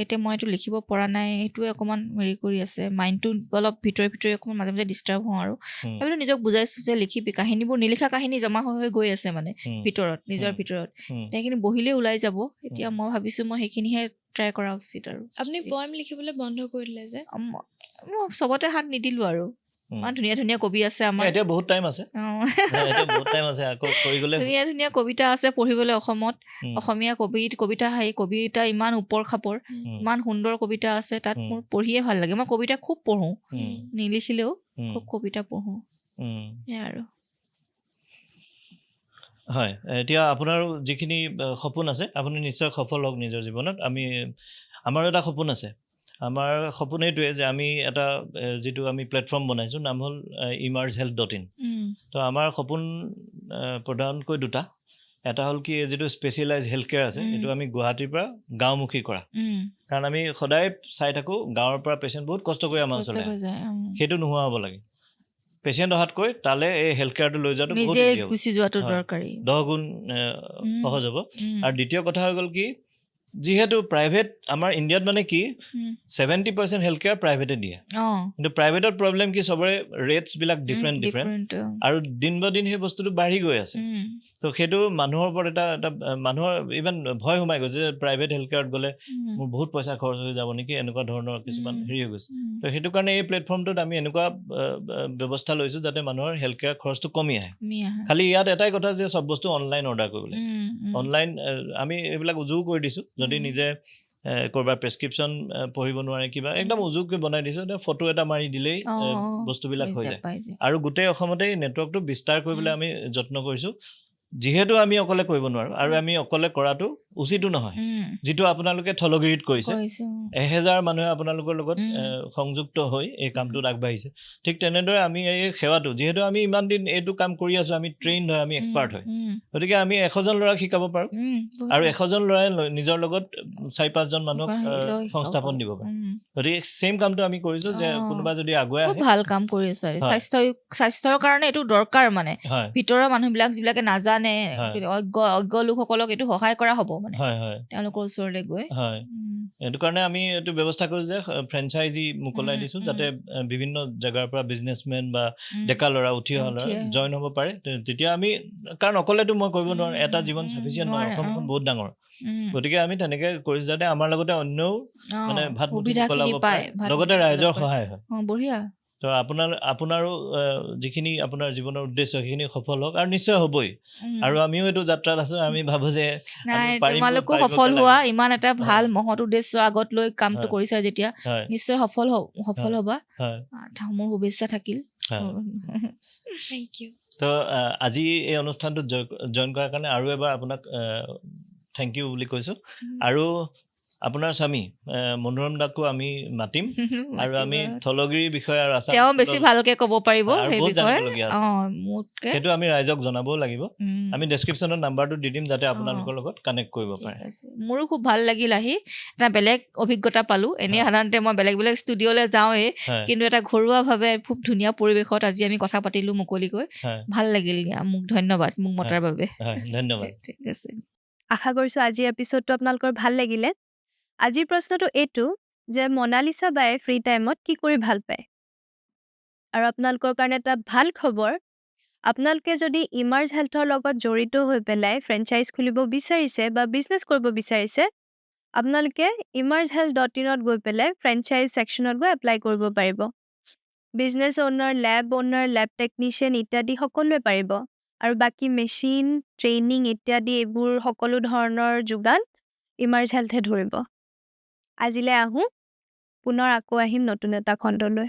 এতিয়া মই এইটো লিখিব পৰা নাই সেইটোৱে অকণমান হেৰি কৰি আছে মাইণ্ডটো অলপ ভিতৰে অকণমান মাজে মাজে ডিষ্টাৰ্ব হওঁ আৰু সেইবোৰ নিজক বুজাইছোঁ যে লিখিবি কাহিনীবোৰ নিলিখা কাহিনী জমা হৈ গৈ আছে মানে নিজৰ ভিতৰত সেইখিনি বহিলে ওলাই যাব এতিয়া মই ভাবিছোঁ মই সেইখিনিহে ট্ৰাই কৰা উচিত আৰু আপুনি পয়েম লিখিবলৈ বন্ধ কৰি দিলে যে মই চবতে হাত নিদিলোঁ আৰু ইমান ধুনীয়া কবি আছে আমাৰ এতিয়া বহুত টাইম আছে আকৌ ধুনীয়া কবিতা আছে পঢ়িবলৈ অসমত অসমীয়া কবিতা ইমান ওপৰ খাপৰ ইমান সুন্দৰ কবিতা আছে তাত মোৰ পঢ়িয়ে ভাল লাগে মই কবিতা খুব পঢ়োঁ নিলিখিলেও খুব কবিতা পঢ়োঁ সেয়া আৰু হয় এতিয়া আপোনাৰ যিখিনি সপোন আছে আপুনি নিশ্চয় সফল হওক নিজৰ জীৱনত আমাৰো এটা সপোন আছে আমাৰ সপোন এইটোৱে যে আমি এটা যিটো আমি প্লেটফৰ্ম বনাইছোঁ নাম হ'ল emergehealth.in তো আমাৰ সপোন প্ৰধানকৈ দুটা এটা হ'ল কি যিটো স্পেচিয়েলাইজ হেল্থ কেয়াৰ আছে এইটো আমি গুৱাহাটীৰ পৰা গাঁওমুখী কৰা কাৰণ আমি সদায় চাই থাকোঁ গাঁৱৰ পৰা পেচেণ্ট বহুত কষ্ট কৰি আমাৰ ওচৰলৈ সেইটো নোহোৱা হ'ব লাগে পেচেণ্ট অহাতকৈ তালৈ এই হেল্থ কেয়াৰটো লৈ যোৱাটো বহুত নিজে easy হ'ব। গুচি যোৱাটো দৰকাৰী 10 গুণ সহজ হ'ব আৰু দ্বিতীয় কথা হৈ গ'ল কি যিহেতু প্ৰাইভেট আমাৰ ইণ্ডিয়াত মানে কি 70% হেল্থ কেয়াৰ প্ৰাইভেটে দিয়ে কিন্তু প্ৰাইভেটৰ প্ৰব্লেম কি চবৰে ৰেটছবিলাক ডিফাৰেণ্ট আৰু দিন বা দিন সেই বস্তুটো বাঢ়ি গৈ আছে তো সেইটো মানুহৰ ওপৰত এটা মানুহৰ ইমান ভয় সোমাই গৈছে যে প্ৰাইভেট হেল্থ কেয়াৰত গ'লে মোৰ বহুত পইচা খৰচ হৈ যাব নেকি এনেকুৱা ধৰণৰ কিছুমান হেৰি হৈ গৈছে তো সেইটো কাৰণে এই প্লেটফৰ্মটোত আমি এনেকুৱা ব্যৱস্থা লৈছোঁ যাতে মানুহৰ হেল্থ কেয়াৰ খৰচটো কমি আহে খালি ইয়াত এটাই কথা যে চব বস্তু অনলাইন অৰ্ডাৰ কৰিবলৈ অনলাইন আমি এইবিলাক উজু কৰি দিছোঁ যদি নিজে কৰবাৰ প্ৰেছক্ৰিপশ্যন পঢ়িব নোৱাৰে কিবা একদম উজুকৈ বনাই দিছোঁ ফটো এটা মাৰি দিলেই বস্তুবিলাক হৈ যায় আৰু গোটেই অসমতেই নেটৱৰ্কটো বিস্তাৰ কৰিবলৈ আমি যত্ন কৰিছোঁ যিহেতু আমি অকলে কৰিব নোৱাৰোঁ আৰু আমি অকলে কৰাটো উচিতো নহয় যিটো আপোনালোকে থলগিৰিত কৰিছে 1000 মানুহে আপোনালোকৰ লগত সংযুক্ত হৈ এই কামটোত আগবাঢ়িছে ঠিক তেনেদৰে আমি এই সেৱাটো যিহেতু আমি ইমান দিন এইটো কাম কৰি আছোঁ আমি ট্ৰেইন হয় আমি এক্সপাৰ্ট হয় গতিকে আমি 100জন ল'ৰাক শিকাব পাৰোঁ আৰু 100জন ল'ৰাই নিজৰ লগত 4-5 জন মানুহক সংস্থাপন দিব পাৰে গতিকে সেম কামটো আমি কৰিছোঁ যে কোনোবা যদি আগুৱাই আহে ভাল কাম কৰি আছে স্বাস্থ্যৰ কাৰণে এইটো দৰকাৰ মানে ভিতৰৰ মানুহবিলাক যিবিলাকে নাজানে অজ্ঞ লোকসকলক এইটো সহায় কৰা হ'ব মানে তেওঁলোকৰ ওচৰলৈ গৈ এইটো কাৰণে আমি এইটো ব্যৱস্থা কৰোঁ যে ফ্ৰেঞ্চাইজি মোকলাই দিছোঁ যাতে বিভিন্ন জেগাৰ পৰা বিজনেছমেন বা ডেকা ল'ৰা উঠি অহা ল'ৰা জইন হ'ব পাৰে তেতিয়া আমি কাৰণ অকলেতো মই কৰিব নোৱাৰোঁ এটা জীৱন চাফিচিয়েণ্ট নহয় অসমখন বহুত ডাঙৰ গতিকে আমি তেনেকৈ কৰিছোঁ যাতে আমাৰ লগতে অন্যও মানে ভাত মুঠি মোকলাব পাৰে লগতে ৰাইজৰ সহায় হয় বঢ়িয়া তো আপোনাৰো যিখিনি আপোনাৰ জীৱনৰ উদ্দেশ্য সেইখিনি সফল হওক আৰু নিশ্চয় হ'বই আৰু আমিও এইটো যাত্ৰাত আছোঁ আমি ভাবোঁ যে তোমালোকো সফল হোৱা ইমান এটা ভাল মহৎ উদ্দেশ্য আগত লৈ কামটো কৰিছা যেতিয়া নিশ্চয় সফল হ'বা মোৰ শুভেচ্ছা থাকিল থেংক ইউ তো আজি এই অনুষ্ঠানটোত জইন কৰাৰ কাৰণে আৰু এবাৰ আপোনাক থেংক ইউ বুলি কৈছোঁ আৰু আপোনাৰ স্বামী মনোৰম দাকো আমি মাতিম আৰু আমি থলগিৰিৰ বিষয়ে আৰু আছাম তেওঁ বেছি ভালকে ক'ব পাৰিব সেই বিষয়ে সেইটো আমি ৰাইজক জনাবও লাগিব আমি ডেছক্ৰিপশ্যনত নাম্বাৰটো দি দিম যাতে আপোনালোকৰ লগত কানেক্ট কৰিব পাৰে মোৰো খুব ভাল লাগিল আহি এটা বেলেগ অভিজ্ঞতা পালোঁ এনেই সাধাৰণতে মই বেলেগ বেলেগ ষ্টুডিঅ'লৈ যাওঁৱেই কিন্তু এটা ঘৰুৱাভাৱে খুব ধুনীয়া পৰিৱেশত আজি আমি কথা পাতিলোঁ মুকলিকৈ ভাল লাগিল মোক ধন্যবাদ মোক মতাৰ বাবে ধন্যবাদ ঠিক আছে আশা কৰিছোঁ আজিৰ এপিছ'ডটো আপোনালোকৰ ভাল লাগিলে আজিৰ প্ৰশ্নটো এইটো যে মনালিছা বায়ে ফ্ৰী টাইমত কি কৰি ভাল পায় আৰু আপোনালোকৰ কাৰণে এটা ভাল খবৰ আপোনালোকে যদি ইমাৰ্জ হেল্থৰ লগত জড়িত হৈ পেলাই ফ্ৰেঞ্চাইজ খুলিব বিচাৰিছে বা বিজনেছ কৰিব বিচাৰিছে আপোনালোকে emergehealth.in গৈ পেলাই ফ্ৰেঞ্চাইজ ছেকশ্যনত গৈ এপ্লাই কৰিব পাৰিব বিজনেছ অ'নাৰ লেব টেকনিচিয়ান ইত্যাদি সকলোৱে পাৰিব আৰু বাকী মেচিন ট্ৰেইনিং ইত্যাদি এইবোৰ সকলো ধৰণৰ যোগান ইমাৰ্জ হেল্থে ধৰিব আজিলৈ আহোঁ পুনৰ আকৌ আহিম নতুন এটা খণ্ডলৈ